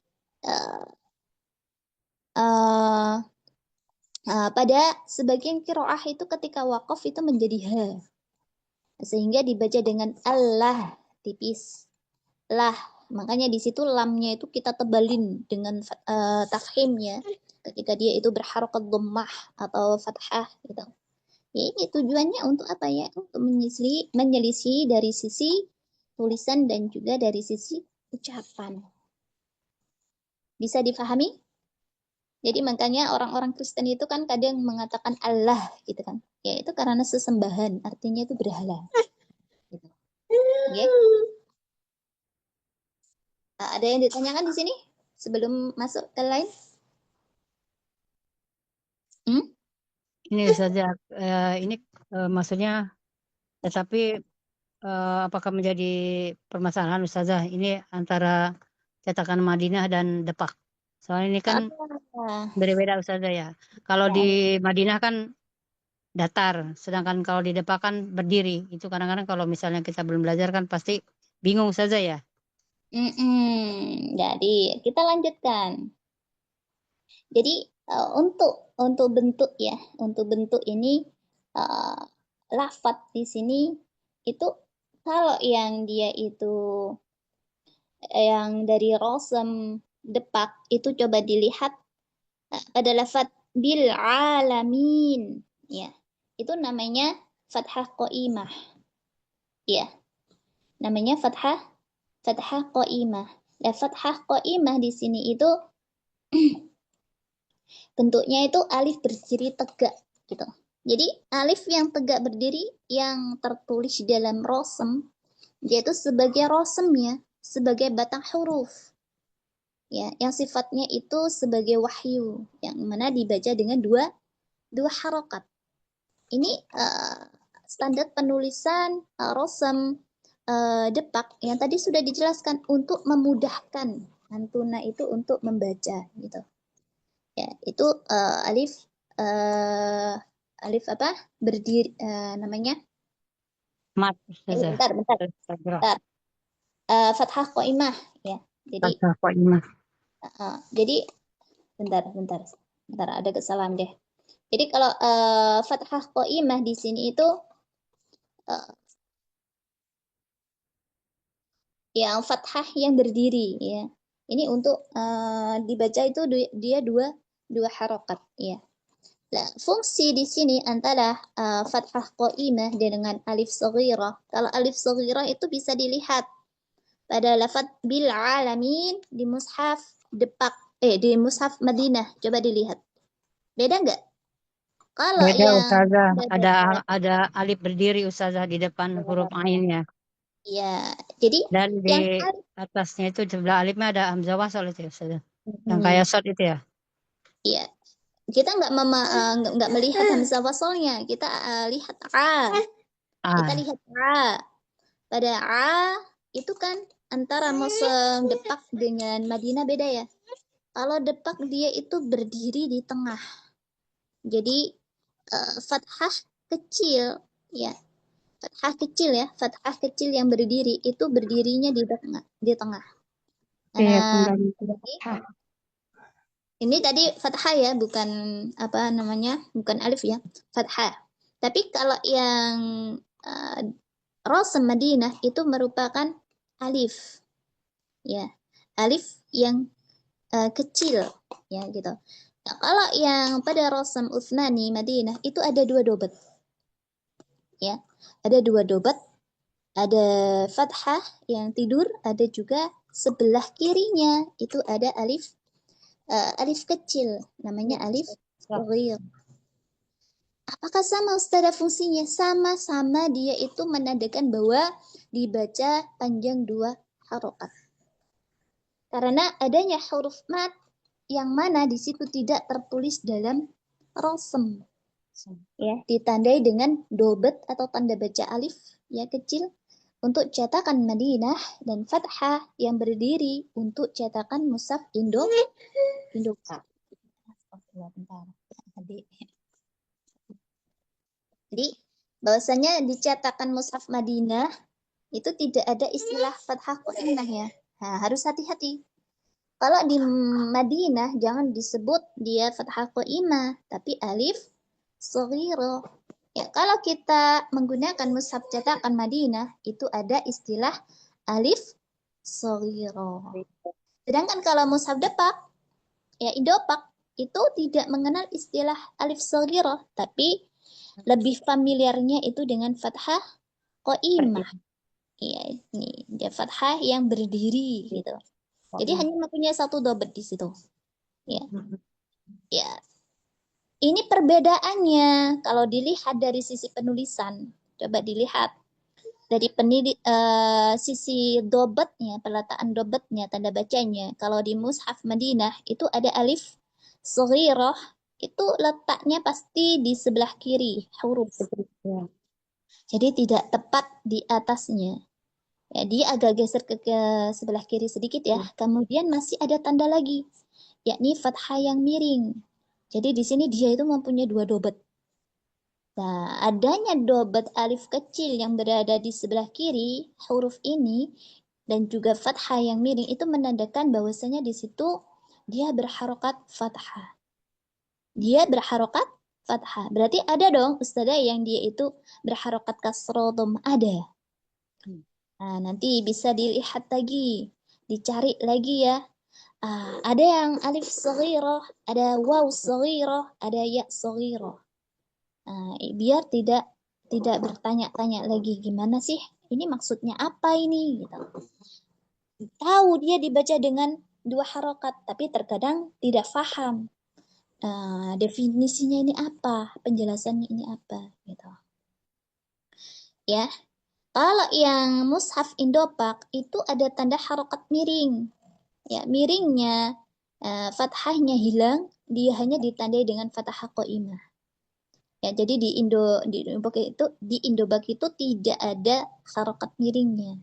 pada sebagian qiraah itu ketika waqaf itu menjadi ha, sehingga dibaca dengan Allah tipis lah. Makanya di situ lamnya itu kita tebalin dengan tafhim ya, ketika dia itu berharokat dhammah atau fathah gitu. Ya, ini tujuannya untuk apa ya? Untuk menyelisih dari sisi tulisan dan juga dari sisi ucapan. Bisa difahami? Jadi makanya orang-orang Kristen itu kan kadang mengatakan Allah gitu kan. Ya itu karena sesembahan, artinya itu berhala. Gitu. Okay. Ada yang ditanyakan di sini sebelum masuk ke lain? Ini saja, ini maksudnya, tetapi apakah menjadi permasalahan Ustazah ini antara cetakan Madinah dan Depak? Soalnya ini kan berbeda Ustazah ya. Kalau di Madinah kan datar, sedangkan kalau di Depak kan berdiri. Itu kadang-kadang kalau misalnya kita belum belajar kan pasti bingung Ustazah ya. Jadi kita lanjutkan. Jadi untuk bentuk ya, untuk bentuk ini lafaz di sini itu kalau yang dia itu yang dari Rosem Depak itu coba dilihat pada lafaz bil alamin ya. Itu namanya fathah qaimah. Ya. Namanya fathah qaimah. Nah, fathah qaimah di sini itu bentuknya itu alif berdiri tegak gitu. Jadi alif yang tegak berdiri yang tertulis dalam rosem, dia itu sebagai rosem ya, sebagai batang huruf. Ya, yang sifatnya itu sebagai wahyu, yang mana dibaca dengan dua harokat. Ini standar penulisan rosem depak yang tadi sudah dijelaskan untuk memudahkan Antuna itu untuk membaca gitu. Ya, itu alif apa? Berdiri namanya? Mat Ustazah. Bentar. Fathah qaimah ya. Jadi Fathah qaimah. jadi bentar ada kesalahan deh. Jadi kalau fathah qaimah di sini itu yang fathah yang berdiri ya. Ini untuk dibaca itu dia dua harokat ya. Nah, fungsi di sini antara fathah qaimah dengan alif shaghirah. Kalau alif shaghirah itu bisa dilihat pada lafaz bil alamin di mushaf depak di mushaf Madinah. Coba dilihat. Beda enggak? Kalau Beda yang Ustazah, ada alif berdiri Ustazah di depan huruf ainnya. ya, jadi Dan yang di alif atasnya itu sebelah alifnya ada hamzah wasal itu ya Ustazah. Yang kayak short itu ya. Iya, kita nggak melihat hamzah wasalnya, kita lihat a. Kita lihat a. Pada a itu kan antara Mosul Depak dengan Madinah beda ya. Kalau Depak dia itu berdiri di tengah. Jadi fathah kecil ya. Fathah kecil ya, fathah kecil yang berdiri itu berdirinya di tengah. Ini tadi fathah ya, bukan apa namanya, bukan alif ya, fathah. Tapi kalau yang Rosem Madinah itu merupakan alif, ya, alif yang kecil, ya gitu. Nah, kalau yang pada Rosem Utsmani Madinah itu ada dua dobat, ya, ada dua dobat, ada fathah yang tidur, ada juga sebelah kirinya itu ada alif. Alif kecil, namanya alif shaghir. Apakah sama Ustazah fungsinya? Sama-sama dia itu menandakan bahwa dibaca panjang dua harokat. Karena adanya huruf mat yang mana di situ tidak tertulis dalam rosem. Ya, ditandai dengan dobet atau tanda baca alif ya kecil untuk cetakan Madinah dan fathah yang berdiri untuk cetakan mushaf Indonesia. Jadi bahwasanya di cetakan mushaf Madinah itu tidak ada istilah fathah qaimah ya. Nah, harus hati-hati. Kalau di Madinah jangan disebut dia fathah qaimah, tapi alif shaghirah. Ya, kalau kita menggunakan mushaf cetakan Madinah itu ada istilah alif shaghirah. Sedangkan kalau mushaf Depak ya Indopak itu tidak mengenal istilah alif shaghirah, tapi lebih familiarnya itu dengan fathah qaimah. Iya, ini dia fathah yang berdiri gitu. Jadi hanya mempunyai satu dobet di situ. Ya. Ya. Ini perbedaannya kalau dilihat dari sisi penulisan. Coba dilihat dari sisi dobetnya, peletakkan dobetnya, tanda bacanya. Kalau di mushaf Madinah itu ada alif shaghirah, itu letaknya pasti di sebelah kiri huruf. Jadi tidak tepat di atasnya. Ya, dia agak geser ke sebelah kiri sedikit ya. Kemudian masih ada tanda lagi, yakni fathah yang miring. Jadi di sini dia itu mempunyai dua dobet. Nah, adanya dobet alif kecil yang berada di sebelah kiri huruf ini dan juga fathah yang miring itu menandakan bahwasanya di situ dia berharokat fathah. Dia berharokat fathah. Berarti ada dong Ustazah yang dia itu berharokat kasroh dom ada. Nah, nanti bisa dilihat lagi, dicari lagi ya. Ada yang alif shaghirah, ada waw shaghirah, ada ya shaghirah. Biar tidak bertanya-tanya lagi gimana sih ini maksudnya apa ini gitu. Tahu dia dibaca dengan dua harokat, tapi terkadang tidak paham definisinya ini apa, penjelasannya ini apa gitu. Ya. Kalau yang mushaf Indopak itu ada tanda harokat miring. Ya, miringnya fathahnya hilang, dia hanya ditandai dengan fathah qaimah. Ya, jadi di Indo-Baki itu tidak ada harokat miringnya.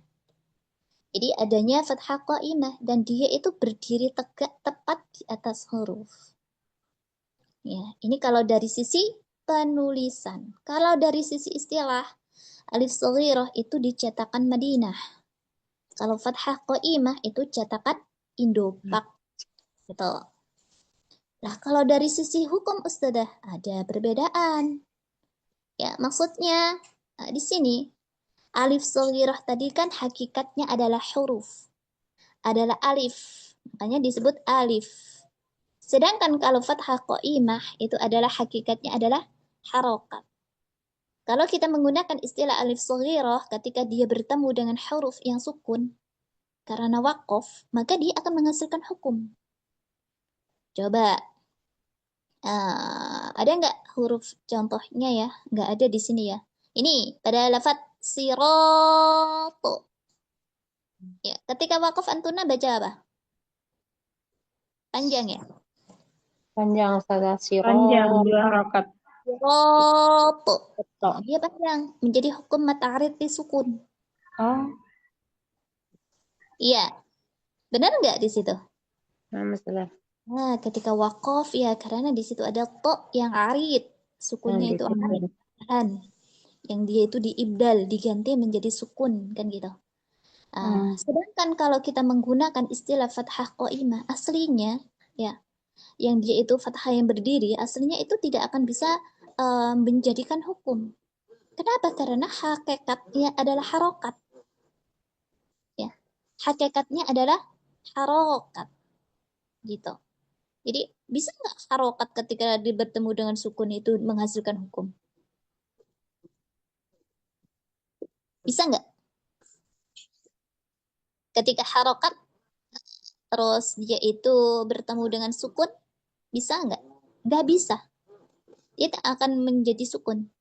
Jadi adanya fathah qaimah dan dia itu berdiri tegak tepat di atas huruf. Ya, ini kalau dari sisi penulisan. Kalau dari sisi istilah, alif shaghirah itu dicetakan Madinah. Kalau fathah qaimah itu cetakan Indo-Pak. Gitu. Nah, kalau dari sisi hukum Ustadzah ada perbedaan. Ya, maksudnya di sini alif shaghirah tadi kan hakikatnya adalah huruf. Adalah alif. Makanya disebut alif. Sedangkan kalau fathah qaimah itu adalah hakikatnya adalah harokat. Kalau kita menggunakan istilah alif shaghirah ketika dia bertemu dengan huruf yang sukun karena waqaf, maka dia akan menghasilkan hukum. Coba ada nggak huruf contohnya ya? Nggak ada di sini ya. Ini pada lafaz siratu. Ya, ketika waqaf antuna baca apa? Panjang ya? Panjang Ustazah. Panjang Sirot. dia. Harokat. Siratu. Betul. Dia panjang, menjadi hukum mata arid di sukun. Oh, Iya. Benar nggak di situ? Ustazah. Nah, ketika waqaf ya karena di situ ada to yang arid. Sukunnya itu arid. Yang dia itu diibdal, diganti menjadi sukun kan gitu. Sedangkan kalau kita menggunakan istilah fathah qaimah aslinya ya, yang dia itu fathah yang berdiri, aslinya itu tidak akan bisa menjadikan hukum. Kenapa? Karena hakikatnya adalah harokat. Ya, hakikatnya adalah harokat, gitu. Jadi bisa nggak harokat ketika dia bertemu dengan sukun itu menghasilkan hukum? Bisa nggak? Ketika harokat terus dia itu bertemu dengan sukun, bisa nggak? Nggak bisa. Dia tak akan menjadi sukun.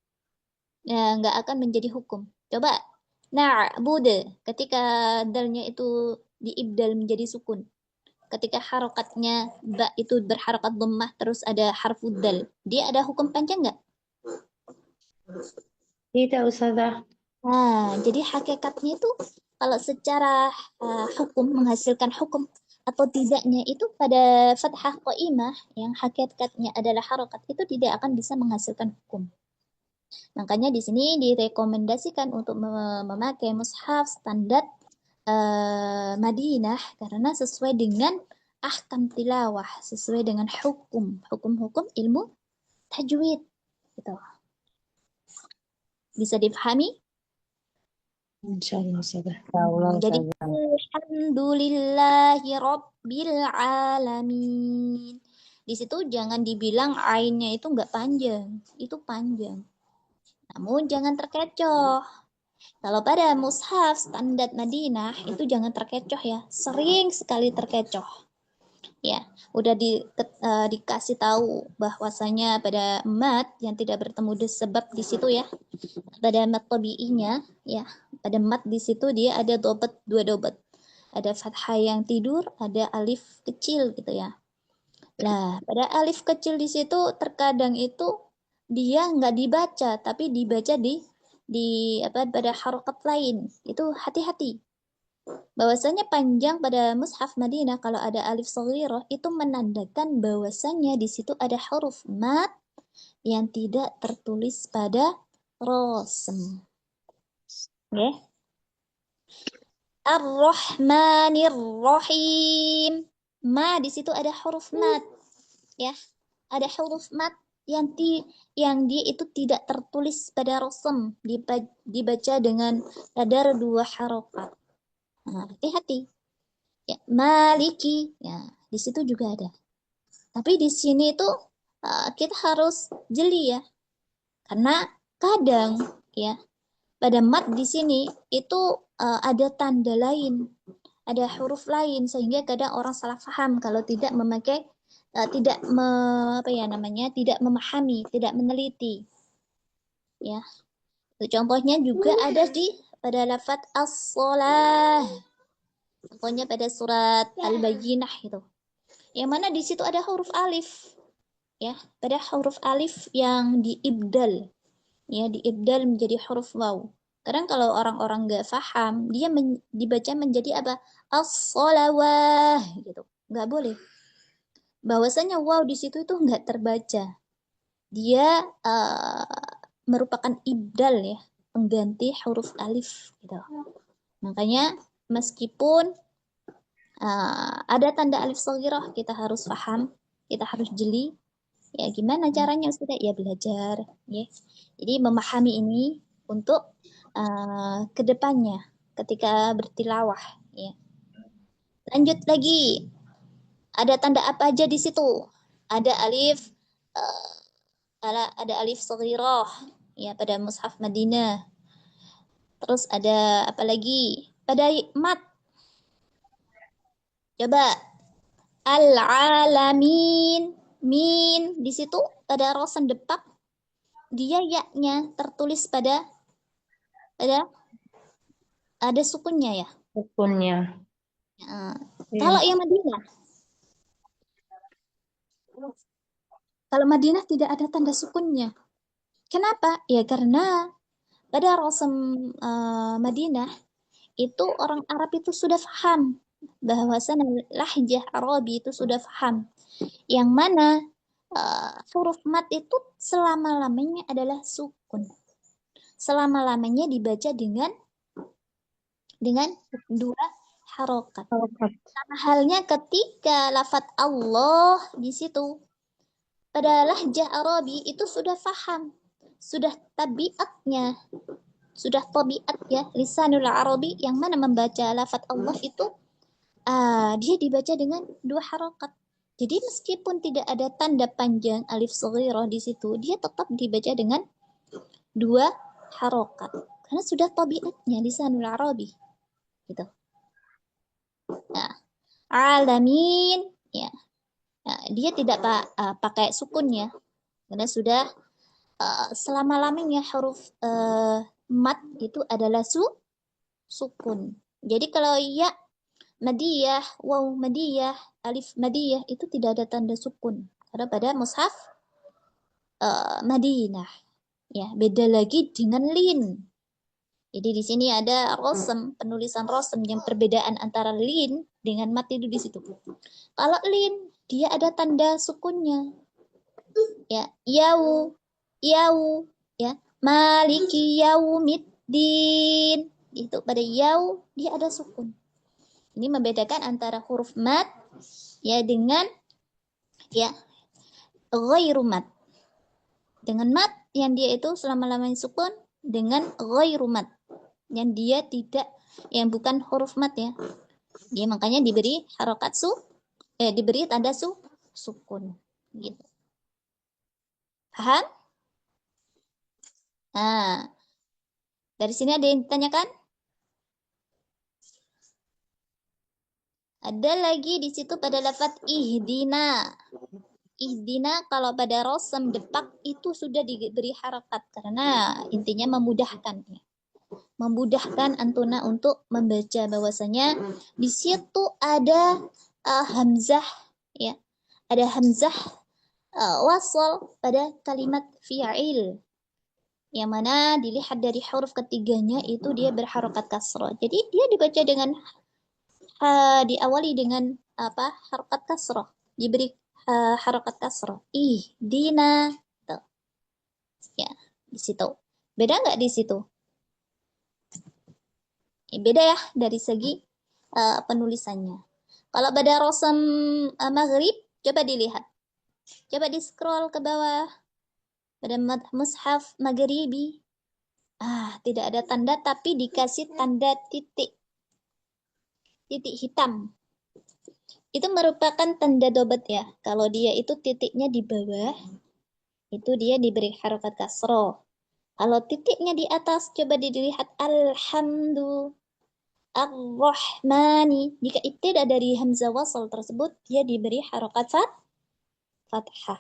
Ya, nggak akan menjadi hukum. Coba, na'budu. Ketika dalnya itu diibdal menjadi sukun. Ketika harokatnya ba itu berharokat dhammah terus ada harfu dal. Dia ada hukum panjang nggak? Tidak Ustazah. Nah, jadi hakikatnya itu kalau secara hukum menghasilkan hukum atau tidaknya itu pada fathah qaimah yang hakikatnya adalah harokat itu tidak akan bisa menghasilkan hukum. Makanya di sini direkomendasikan untuk memakai mushaf standar Madinah karena sesuai dengan ahkam tilawah, sesuai dengan hukum-hukum ilmu tajwid. Gitu. Bisa dipahami? Insyaallah Ustazah. Jadi alhamdulillahi rabbil alamin. Di situ jangan dibilang ainnya itu enggak panjang, itu panjang. Namun jangan terkecoh. Kalau pada mushaf standar Madinah itu jangan terkecoh ya, sering sekali terkecoh. Ya, udah dikasih tahu bahwasanya pada mat yang tidak bertemu sebab di situ ya. Pada mat tabi'inya ya, pada mat di situ dia ada dua dobat. Ada fathah yang tidur, ada alif kecil gitu ya. Nah, pada alif kecil di situ terkadang itu dia nggak dibaca, tapi dibaca pada harokat lain. Itu hati-hati. Bahwasanya panjang pada mushaf Madinah kalau ada alif shaghirah itu menandakan bahwasanya di situ ada huruf mat yang tidak tertulis pada rosem. Oke. Ar-Rahmanir Rahim. Ma di situ ada huruf mat. Ya. Ada huruf mat yang dia itu tidak tertulis pada rosem, dibaca dengan kadar 2 harokat. Nah, hati-hati. Ya, maliki. Ya, di situ juga ada. Tapi di sini tuh kita harus jeli ya. Karena kadang ya pada mat di sini itu ada tanda lain, ada huruf lain sehingga kadang orang salah paham kalau tidak memakai tidak memahami, tidak meneliti. Ya. Contohnya juga ada pada lafaz as-shalah. Contohnya pada surat Al-Bayyinah itu. Yang mana di situ ada huruf alif. ya, pada huruf alif yang diibdal, ya, diibdal menjadi huruf waw. Kadang kalau orang-orang nggak paham, dia dibaca menjadi apa? As-sholawah gitu. Nggak boleh. Bahwasanya waw di situ itu nggak terbaca. Dia merupakan ibdal ya, pengganti huruf alif gitu. Makanya meskipun ada tanda alif shaghirah, kita harus paham, kita harus jeli. Ya gimana caranya Ustazah? Ya belajar, ya. Jadi memahami ini untuk kedepannya ketika bertilawah, ya. Lanjut lagi, ada tanda apa aja di situ? Ada alif, ada alif shaghirah, ya pada mushaf Madinah. Terus ada apa lagi? Pada mat. Coba al-alamin, min di situ pada rosan depak, dia yaknya tertulis pada ada sukunnya ya. Sukunnya. Kalau yang Madinah, kalau Madinah tidak ada tanda sukunnya. Kenapa? Ya karena pada rosem Madinah itu orang Arab itu sudah paham bahwasanya lahjah Arabi itu sudah paham. Yang mana huruf mat itu selama-lamanya adalah sukun. Selama-lamanya dibaca dengan dua harokat. Sama halnya ketika lafadz Allah di situ pada lahjah Arabi itu sudah faham, sudah tabiatnya, sudah tabiat ya lisanul Arabi yang mana membaca lafadz Allah itu dia dibaca dengan dua harokat. Jadi meskipun tidak ada tanda panjang alif shaghirah di situ, dia tetap dibaca dengan dua harokat karena sudah tabiatnya lisanul Arabi gitu. Nah, alamin ya. Nah, dia tidak pakai sukun ya. Karena sudah selama-lamanya huruf mat itu adalah sukun. Jadi kalau ya madiyah, waw madiyah, alif madiyah itu tidak ada tanda sukun. Karena pada mushaf Madinah. Ya, beda lagi dengan lin. Jadi di sini ada rosem, penulisan rosem yang perbedaan antara lin dengan mat itu di situ. Kalau lin dia ada tanda sukunnya. Ya, yau, ya, maliki yaumiddin. Itu pada yau dia ada sukun. Ini membedakan antara huruf mat ya dengan ya ghairu mat. Dengan mat yang dia itu selama-lamanya sukun, dengan ghairu mat yang dia tidak, yang bukan huruf mat ya. Dia makanya diberi harokat diberi tanda sukun gitu. Paham? Nah, dari sini ada yang ditanyakan? Ada lagi di situ pada lafadz ihdina. Ihdina kalau pada rosem depak itu sudah diberi harokat karena intinya memudahkan ya. Memudahkan antuna untuk membaca bahwasanya di situ ada hamzah ya. Ada hamzah wasal pada kalimat fi'il. Yang mana dilihat dari huruf ketiganya itu dia berharokat kasroh. Jadi dia dibaca dengan diawali dengan apa? Harokat kasroh. Diberi harokat kasroh. Dina. Tuh. Ya, di situ. Beda nggak di situ? Beda ya dari segi penulisannya. Kalau pada rosem maghrib, coba dilihat. Coba di scroll ke bawah. Pada mushaf maghribi. Tidak ada tanda tapi dikasih tanda titik. Titik hitam. Itu merupakan tanda dobat ya. Kalau dia itu titiknya di bawah, itu dia diberi harokat kasroh. Kalau titiknya di atas, coba dilihat alhamdulillah. Ar-Rahmani. Jika ibtidah dari hamzah wasal tersebut, dia diberi harokat fathah.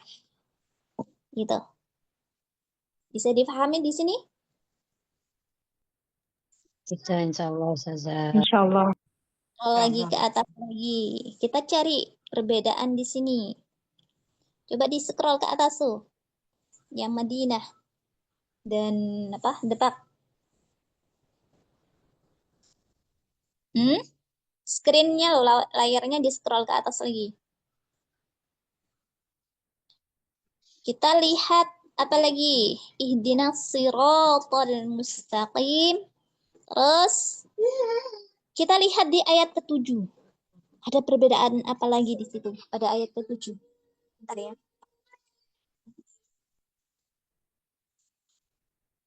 Gitu. Bisa difahami di sini? Bisa, insya Allah, Ustazah. Insya Allah. Kalau lagi ke atas lagi, kita cari perbedaan di sini. Coba di scroll ke atas tuh, yang Madinah dan apa? Depak. Screen-nya layarnya di scroll ke atas lagi. Kita lihat apa lagi? Ihdinas siratal mustaqim. Terus kita lihat di ayat ke-7. Ada perbedaan apa lagi di situ pada ayat ke-7? Bentar ya.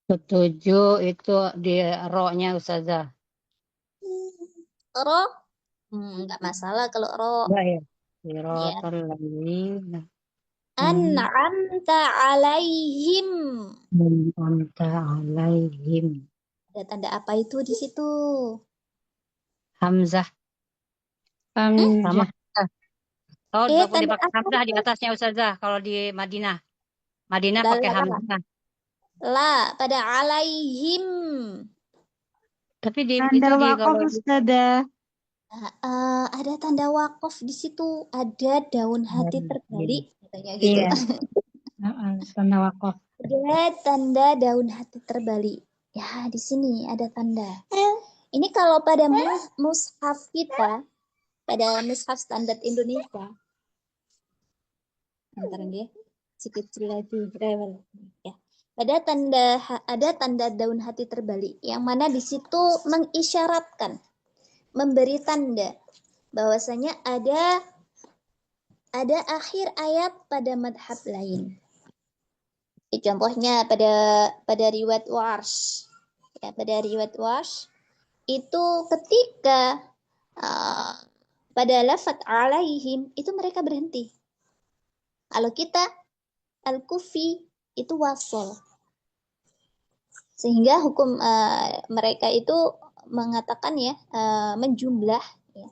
Ketujuh itu di ro-nya Ustazah. Ro? Nggak masalah kalau ro. Enggak ya? Ya. Siratal ladzina An'amta alaihim. an'amta alaihim. Ada tanda apa itu di situ? Hamzah sama. Hamzah. Oh, bakal Tanda dipakai apa? Hamzah di atasnya Ustazah kalau di Madinah. Madinah La, pakai la, la. Hamzah. La, pada alaihim. Tapi di Tanda itu di wakaf kalau di Ustazah. Ada tanda wakaf di situ. Ada daun hati terbalik, katanya gitu. Iya. Tanda wakaf. Ada tanda daun hati terbalik. Ya, di sini ada tanda. Ini kalau pada mushaf kita, pada mushaf standar Indonesia. Bentar dia, kecil lagi. Ya. Ada tanda daun hati terbalik, yang mana di situ mengisyaratkan, memberi tanda bahwasanya ada akhir ayat pada madhab lain. Contohnya pada riwayat Warsh. Ya, pada riwayat Warsh itu ketika pada lafaz alaihim itu mereka berhenti. Kalau kita al-kufi itu wasol. Sehingga hukum mereka itu mengatakan ya menjumlah ya.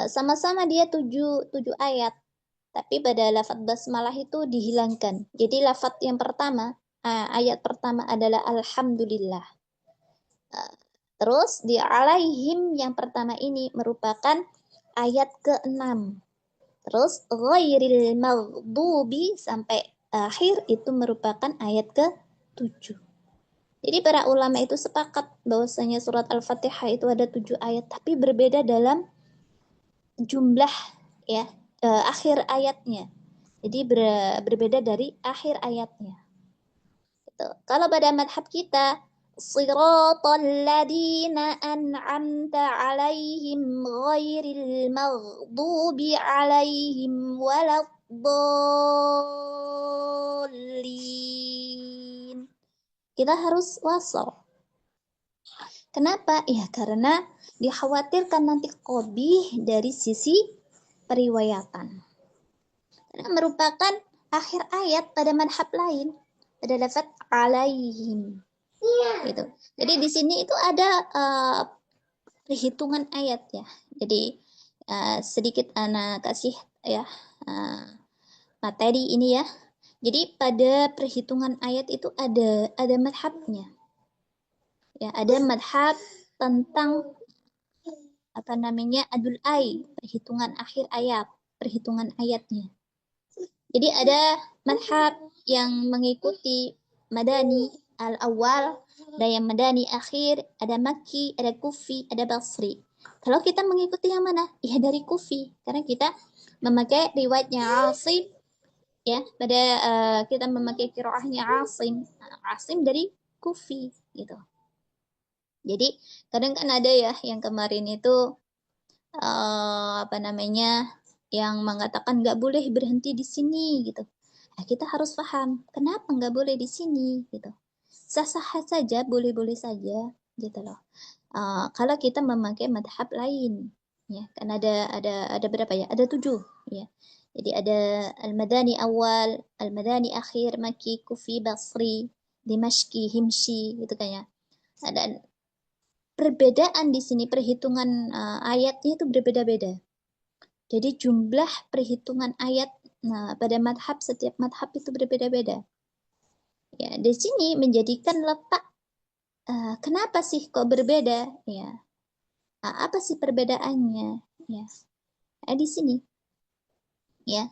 Sama-sama dia 7 ayat. Tapi pada lafaz basmalah itu dihilangkan. Jadi lafaz yang pertama, ayat pertama adalah alhamdulillah. Terus di alaihim yang pertama ini merupakan ayat ke-6. Terus ghairil maghdubi sampai akhir itu merupakan ayat ke-7. Jadi para ulama itu sepakat bahwasanya surat Al-Fatihah itu ada 7 ayat, tapi berbeda dalam jumlah ya akhir ayatnya. Jadi berbeda dari akhir ayatnya. Gitu. Kalau pada madhab kita, siratal ladzina an'amta alaihim ghairil maghdubi alaihim waladdallin. Kita harus wasal. Kenapa? Ya karena dikhawatirkan nanti qabih dari sisi periwayatan. Karena merupakan akhir ayat pada madhab lain, pada lafaz alaihim. Gitu. Jadi di sini itu ada perhitungan ayat ya. Jadi sedikit anak kasih ya materi ini ya. Jadi pada perhitungan ayat itu ada madhabnya. Ya, ada madhab tentang apa namanya adul ay, perhitungan akhir ayat, perhitungan ayatnya. Jadi ada madhab yang mengikuti madani al-awwal, ada yang madani akhir, ada makki, ada kufi, ada basri. Kalau kita mengikuti yang mana? Ya dari kufi, karena kita memakai riwayatnya Asim, ya pada kita memakai qiraahnya Asim dari kufi gitu. Jadi kadang kan ada ya yang kemarin itu apa namanya yang mengatakan nggak boleh berhenti di sini gitu. Nah, kita harus paham kenapa nggak boleh di sini gitu. Sah-sah saja, boleh-boleh saja gitu loh. Kalau kita memakai madhab lain, ya kan ada berapa ya? Ada 7 ya. Jadi ada al-madani awal, al-madani akhir, Makki, Kufi, Basri, Dimashqi, Himsi gitu kan ya. Dan perbedaan di sini perhitungan ayatnya itu berbeda-beda. Jadi jumlah perhitungan ayat pada madhab, setiap madhab itu berbeda-beda. Ya, di sini menjadikan letak kenapa sih kok berbeda? Ya, apa sih perbedaannya? Ya, di sini. Ya,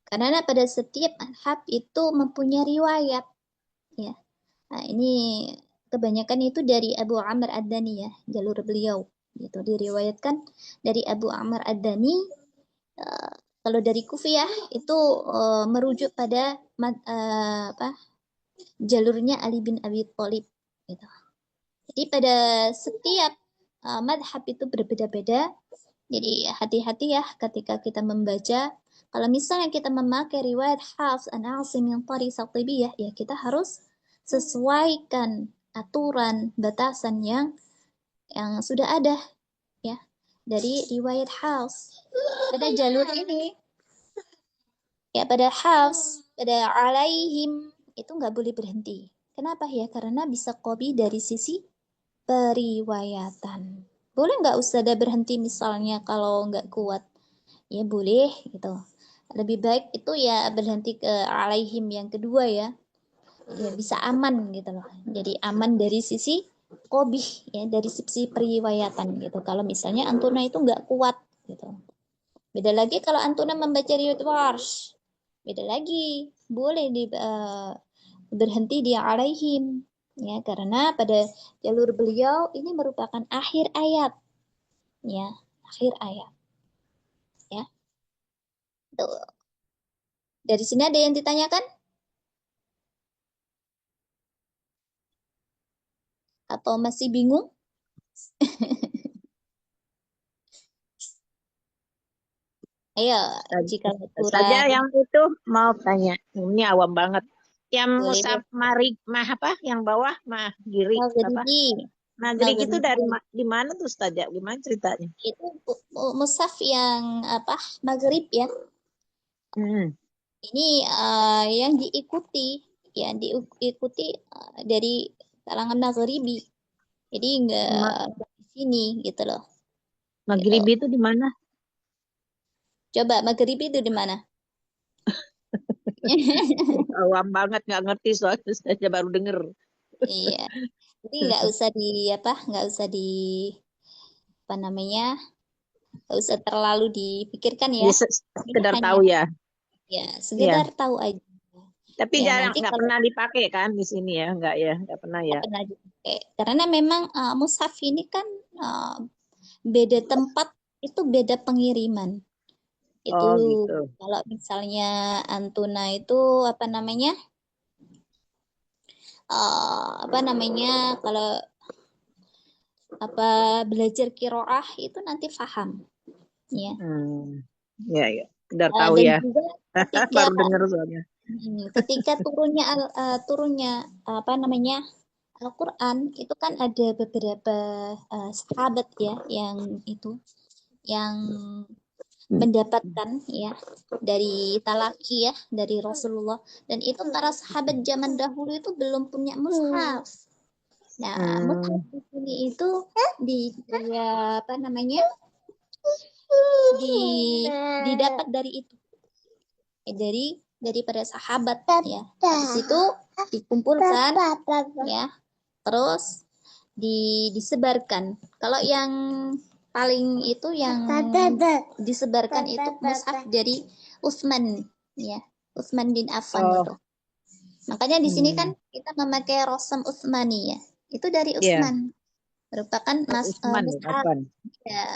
Karena pada setiap madhab itu mempunyai riwayat, ya. Nah, ini kebanyakan itu dari Abu Amr Ad-Dani, ya, jalur beliau. Gitu diriwayatkan dari Abu Amr Ad-Dani. Kalau dari Kufiyah itu merujuk pada jalurnya Ali bin Abi Thalib, gitu. Jadi pada setiap madhab itu berbeda-beda. Jadi hati-hati ya ketika kita membaca. Kalau misalnya kita memakai riwayat Hafs an Asim yang Tari Satibiyah, ya kita harus sesuaikan aturan batasan yang sudah ada, ya, dari riwayat Hafs. Pada jalur ini, ya, pada Hafs, pada alaihim itu nggak boleh berhenti. Kenapa ya? Karena bisa kopi dari sisi periwayatan. Boleh nggak Ustazah berhenti misalnya kalau nggak kuat? Ya boleh gitu. Lebih baik itu ya berhenti ke alaihim yang kedua, ya. Ya bisa aman gitu loh. Jadi aman dari sisi kobih, ya, dari sisi periwayatan gitu. Kalau misalnya antuna itu nggak kuat gitu. Beda lagi kalau antuna membaca riwayat Warsh. Beda lagi. Boleh berhenti di alaihim, ya, karena pada jalur beliau ini merupakan akhir ayat, ya, akhir ayat, ya. Tuh. Dari sini ada yang ditanyakan atau masih bingung? Ayo, jika Saja kurang, yang itu mau tanya, ini awam banget. Yang boleh. musab yang bawah Maghrib apa? Maghrib itu dari di mana tuh Ustazah? Gimana ceritanya? Itu mushaf yang Maghrib, ya. Ini yang diikuti dari kalangan Maghribi. Jadi enggak di sini gitu loh. Maghribi itu di mana? Coba Maghribi itu di mana? Awam banget, nggak ngerti soalnya saya baru denger. Iya. Jadi nggak usah nggak usah terlalu dipikirkan, ya. Sekedar Ini tahu ya. Ya, sekedar tahu aja. Tapi Ya, jarang, nanti nggak kalau pernah dipakai kan di sini ya, nggak pernah ya. pernah dipakai. Karena memang mushaf ini kan beda tempat, itu beda pengiriman. Itu gitu. kalau misalnya antuna itu kalau belajar kiroah itu nanti paham, ya. Ya, sekedar tahu Dan ya. juga ketika Baru dengar soalnya. ketika turunnya Al-Quran itu kan ada beberapa sahabat, ya, yang mendapatkan, ya, dari talaki, ya, dari Rasulullah, dan itu para sahabat zaman dahulu itu belum punya mushaf. Nah, mushaf di sini itu didapat dari itu, daripada sahabat, ya. Habis itu dikumpulkan, ya, terus disebarkan. Kalau yang paling itu yang disebarkan itu mushaf dari Utsman, ya, Utsman bin Affan itu. Makanya di sini kan kita memakai Rosam Utsmani, ya. Itu dari Utsman. Merupakan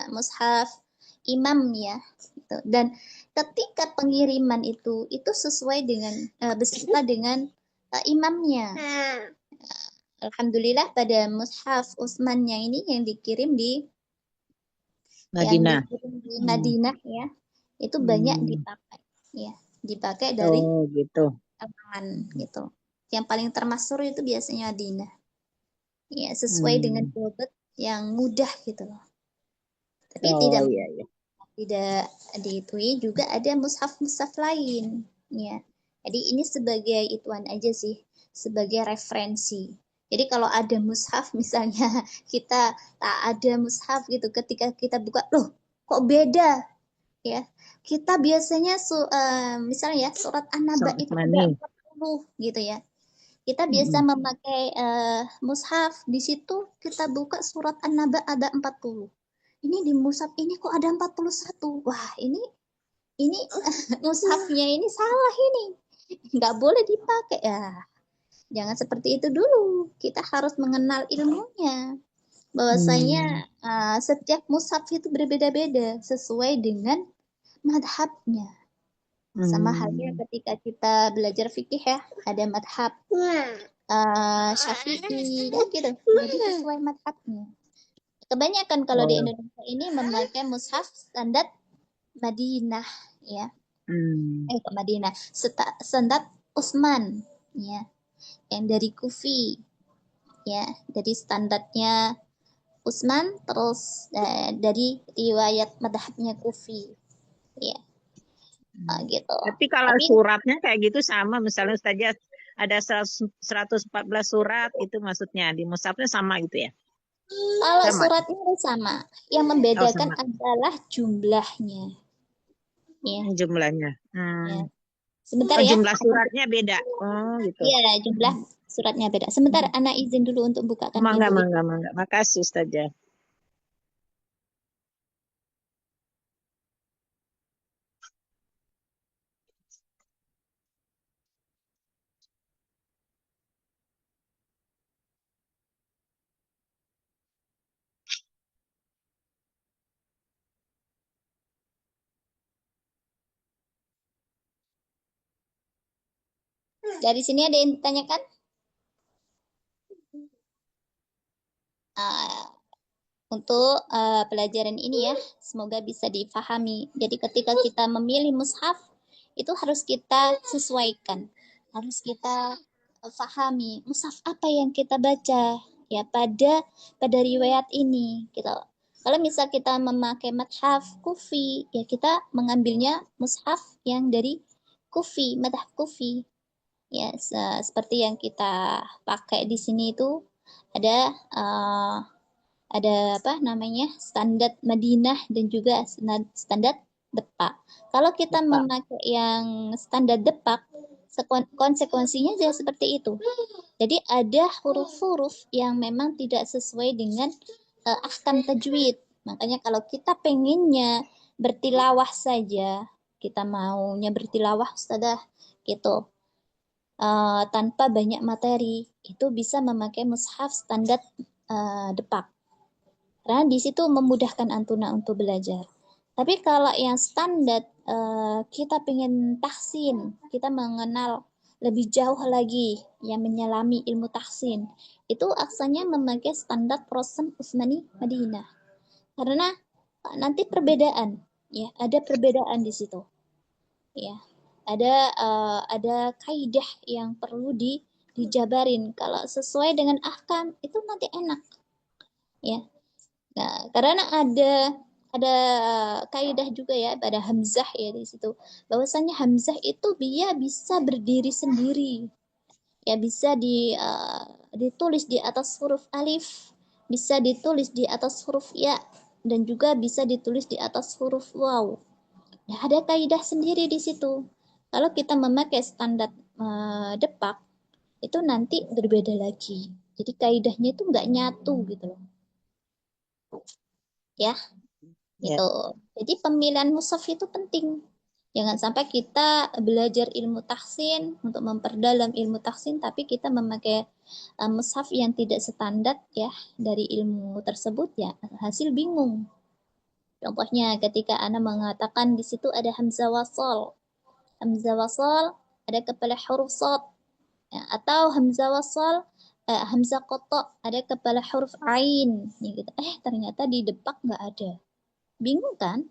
mushaf imam, ya. Gitu. Dan ketika pengiriman itu sesuai dengan beserta dengan imamnya. Alhamdulillah pada mushaf Utsmannya ini yang dikirim di Madinah, ya, itu banyak dipakai, ya, dipakai dari kalangan gitu. Yang paling termasyhur itu biasanya Madinah, ya, sesuai dengan bobot yang mudah gitu loh. Tapi tidak diitui juga ada mushaf lain, ya. Jadi ini sebagai ituan aja sih, sebagai referensi. Jadi kalau ada mushaf misalnya kita tak ada mushaf gitu, ketika kita buka, loh kok beda, ya. Kita biasanya misalnya ya surat An-Naba itu ada 40 gitu, ya. Kita biasa memakai mushaf, di situ kita buka surat An-Naba ada 40. Ini di mushaf ini kok ada 41. Wah, ini ini mushafnya ini salah ini, nggak boleh dipakai ya. Jangan seperti itu dulu. Kita harus mengenal ilmunya. Bahwasanya setiap mushaf itu berbeda-beda sesuai dengan madhabnya. Sama halnya ketika kita belajar fikih ya, ada madhab Syafi'i, ya gitu. Jadi sesuai madhabnya. Kebanyakan kalau di Indonesia ini memakai mushaf standar Madinah, ya. Ke Madinah, standar Utsman, ya. Yang dari Kufi, ya. Jadi standarnya Utsman, terus dari riwayat madhabnya Kufi, ya. Gitu. Tapi kalau suratnya kayak gitu sama, misalnya Ustazah ada 114 surat itu maksudnya di mushafnya sama gitu ya? Kalau Sama. suratnya sama, yang membedakan adalah jumlahnya. Ya. Jumlahnya. Ya. Sebentar ya. Jumlah suratnya beda. Oh gitu. Iya, jumlah suratnya beda. Sebentar, Ana izin dulu untuk bukakan Mangga. pintu. Makasih Ustazah. Dari sini ada yang ditanyakan? Untuk pelajaran ini ya, semoga bisa difahami. Jadi ketika kita memilih mushaf, itu harus kita sesuaikan. Harus kita fahami mushaf apa yang kita baca ya pada riwayat ini gitu. Kalau misal kita memakai mushaf Kufi, ya kita mengambilnya mushaf yang dari Kufi, madhab Kufi. Ya, seperti yang kita pakai di sini itu ada apa namanya standar Madinah dan juga standar Depak. Kalau kita memakai yang standar Depak, konsekuensinya juga seperti itu. Jadi ada huruf-huruf yang memang tidak sesuai dengan ahkam tajwid. Makanya kalau kita pengennya bertilawah saja, kita maunya bertilawah Ustazah gitu, tanpa banyak materi, itu bisa memakai mushaf standar Depak. Karena di situ memudahkan antuna untuk belajar. Tapi kalau yang standar kita pengen tahsin, kita mengenal lebih jauh lagi yang menyelami ilmu tahsin, itu aksanya memakai standar Prosen Utsmani Madinah. Karena nanti perbedaan, ya ada perbedaan di situ, ya ada kaidah yang perlu dijabarin. Kalau sesuai dengan ahkam itu nanti enak, ya. Nah, karena ada kaidah juga ya pada hamzah ya di situ. Bahwasanya hamzah itu dia bisa berdiri sendiri. Ya bisa ditulis di atas huruf alif, bisa ditulis di atas huruf ya, dan juga bisa ditulis di atas huruf waw. Ya, ada kaidah sendiri di situ. Kalau kita memakai standar Depak, itu nanti berbeda lagi. Jadi kaidahnya itu nggak nyatu gitu loh. Ya, gitu. Jadi pemilihan mushaf itu penting. Jangan sampai kita belajar ilmu tahsin untuk memperdalam ilmu tahsin, tapi kita memakai mushaf yang tidak standar ya dari ilmu tersebut, ya hasil bingung. Contohnya ketika Ana mengatakan di situ ada hamzah wasal. Hamzah wasal ada kepala huruf shad, ya, atau hamzah wasal hamzah qata ada kepala huruf ain, ya gitu. Ternyata di Depak nggak ada. Bingung kan?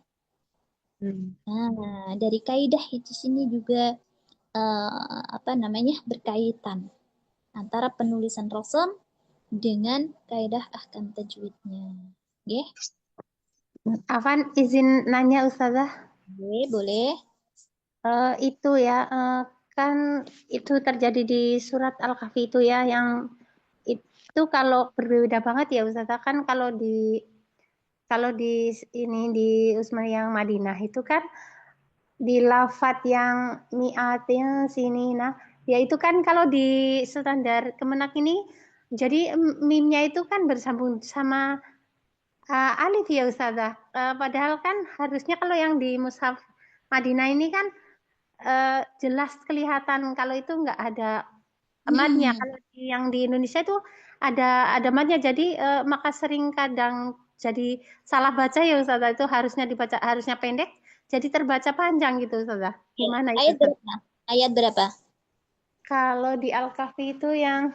Nah, dari kaidah itu sini juga apa namanya berkaitan antara penulisan Rasul dengan kaidah ahkam tajwidnya. Nggih? Afan izin nanya Ustazah. Boleh. Itu ya kan itu terjadi di surat Al-Kahfi itu ya, yang itu kalau berbeda banget ya Ustazah, kan kalau di ini di Utsman yang Madinah itu kan di lafat yang mi'atnya sini, nah ya itu kan kalau di standar Kemenak ini jadi mimnya itu kan bersambung sama alif ya Ustazah. Padahal kan harusnya kalau yang di mushaf Madinah ini kan jelas kelihatan kalau itu nggak ada madnya. Kalau yang di Indonesia itu ada madnya, jadi maka sering kadang jadi salah baca ya Ustazah, itu harusnya pendek, jadi terbaca panjang gitu Ustazah. Gimana itu Ayat Ustazah? berapa? Ayat berapa? Kalau di Al-Kahfi itu yang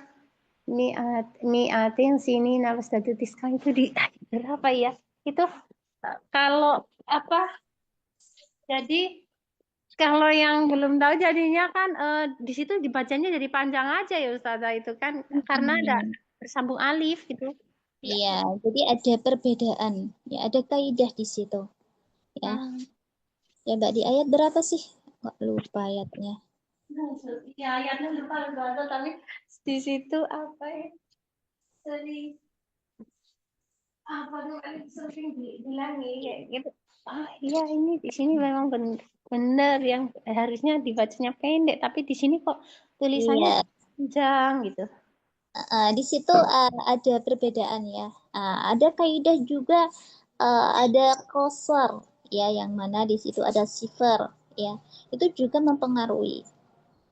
mi'atin sini nafas datu tiska itu di ayat berapa ya? Itu kalau apa? Jadi kalau yang belum tahu jadinya kan di situ dibacanya jadi panjang aja ya Ustazah itu kan karena ada bersambung alif gitu. Iya, jadi ada perbedaan. Ya, ada kaidah di situ. Ya, ya Mbak, di ayat berapa sih? Nggak lupa ayatnya. Ya ayatnya lupa tapi di situ apa ya? Sering apa tuh sering dibilangi kayak gitu. Oh iya ini di sini memang benar yang harusnya dibacanya pendek tapi di sini kok tulisannya Iya, panjang gitu. di situ ada perbedaan ya. Ada kaidah juga, ada qasar ya, yang mana di situ ada sifar ya. Itu juga mempengaruhi.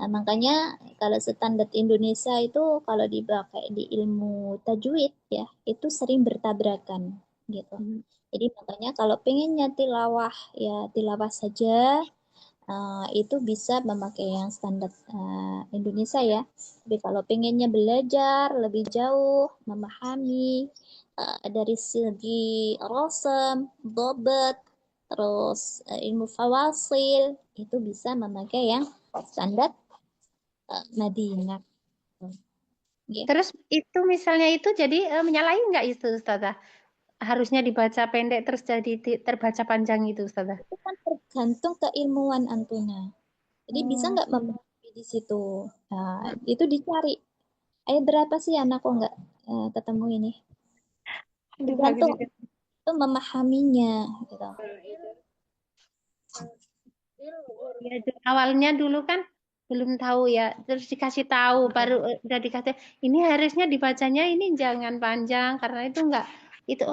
Nah, makanya kalau standar Indonesia itu kalau dipakai di ilmu tajwid ya, itu sering bertabrakan gitu. Jadi makanya kalau pengennya tilawah ya tilawah saja, itu bisa memakai yang standar Indonesia ya. Tapi kalau pengennya belajar lebih jauh, memahami dari segi rosem, bobot, terus ilmu fawasil, itu bisa memakai yang standar Madinah. Yeah. Terus itu misalnya itu jadi menyalahi nggak itu Ustazah? Harusnya dibaca pendek terus jadi terbaca panjang itu Ustazah. Itu kan tergantung keilmuan Antuna. Jadi bisa nggak memahami di situ? Nah, itu dicari. Ayat berapa sih anak kok nggak ketemu ini? Tergantung itu memahaminya gitu. Ya, awalnya dulu kan belum tahu ya, terus dikasih tahu baru udah dikasih ini harusnya dibacanya ini jangan panjang karena itu enggak itu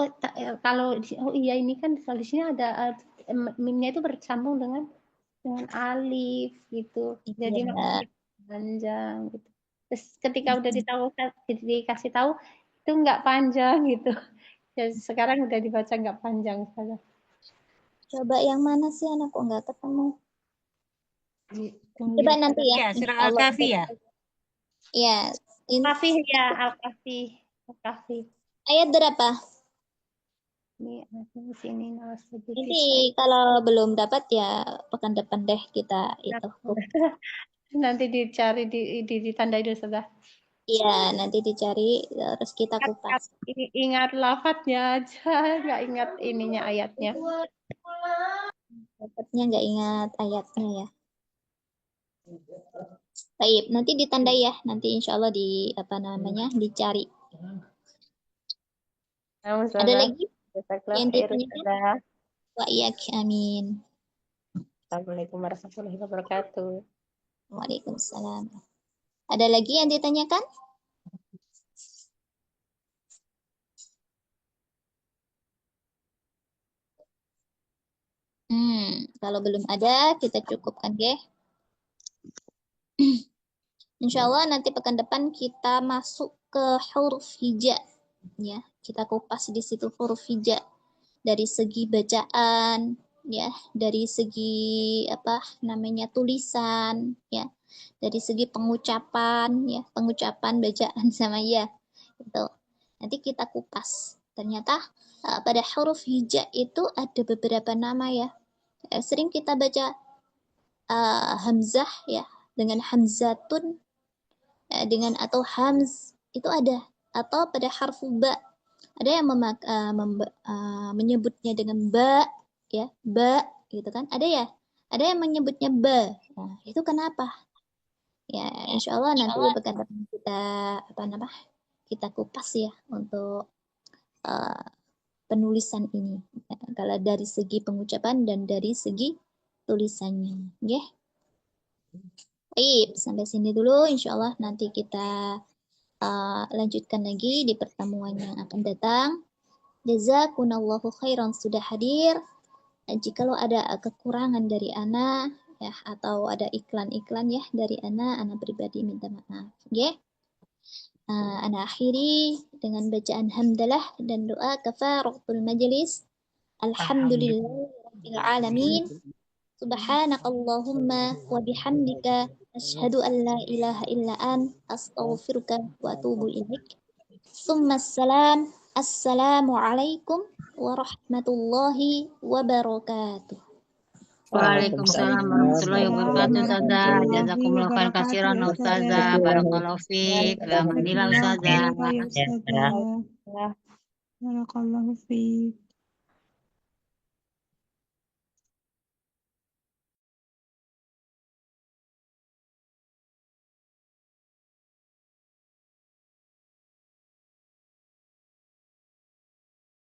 kalau oh iya ini kan di sini ada mimnya itu bersambung dengan alif gitu. Jadi makanya panjang gitu. Terus ketika udah dikasih tahu itu enggak panjang gitu. Ya, sekarang udah dibaca enggak panjang saja. Coba yang mana sih anak kok nggak ketemu? Coba nanti ya. Surah Al-Kahfi ya? Ya. Al-Kahfi ya, Al-Kahfi. Al-Kahfi. Ayat berapa? Ini sini Ini kalau belum dapat ya pekan depan deh kita itu. Nanti dicari ditandai dulu sudah. Iya, nanti dicari terus kita kupas. Ingat lafadznya aja, nggak ingat ininya ayatnya. Dapatnya nggak ingat ayatnya ya. Baik, nanti ditandai ya. Nanti insya Allah di apa namanya dicari. Ada lagi yang ditanyakan? Wa iyak, amin. Assalamualaikum warahmatullahi wabarakatuh. Waalaikumsalam. Ada lagi yang ditanyakan? Kalau belum ada, kita cukupkan ya. Insya Allah nanti pekan depan kita masuk ke huruf hija. Ya, kita kupas di situ huruf hija dari segi bacaan, ya, dari segi apa namanya tulisan, ya, dari segi pengucapan, ya, pengucapan bacaan sama ya, gitu. Nanti kita kupas. Ternyata pada huruf hija itu ada beberapa nama ya. Sering kita baca hamzah ya dengan hamzatun, dengan atau hamz itu ada, atau pada harfu ba ada yang menyebutnya dengan ba ya, ba gitu kan, ada ya, ada yang menyebutnya ba. Nah, itu kenapa ya? Insya Allah nanti pekan depan kita apa nama kita kupas ya untuk penulisan ini ya, kalau dari segi pengucapan dan dari segi tulisannya ya. Baik, sampai sini dulu. Insya Allah nanti kita lanjutkan lagi di pertemuan yang akan datang. Jazakumullahu khairan sudah hadir. Jikalau ada kekurangan dari ana ya atau ada iklan-iklan ya dari ana pribadi minta maaf. Nggih. Ana akhiri dengan bacaan hamdalah dan doa kafaratul majlis. Alhamdulillahirabbil alamin. Subhanakallahumma wa bihamdika asyhadu an la ilaha illa an astaghfiruka wa atubu ilaik. Summassalam. Assalamualaikum warahmatullahi wabarakatuh. Waalaikumsalam warahmatullahi wabarakatuh Ustazah. Jazakumullah khairan katsiran Ustazah. Barakallahu fiik. Alhamdulillah Ustazah. Barakallahu fiik.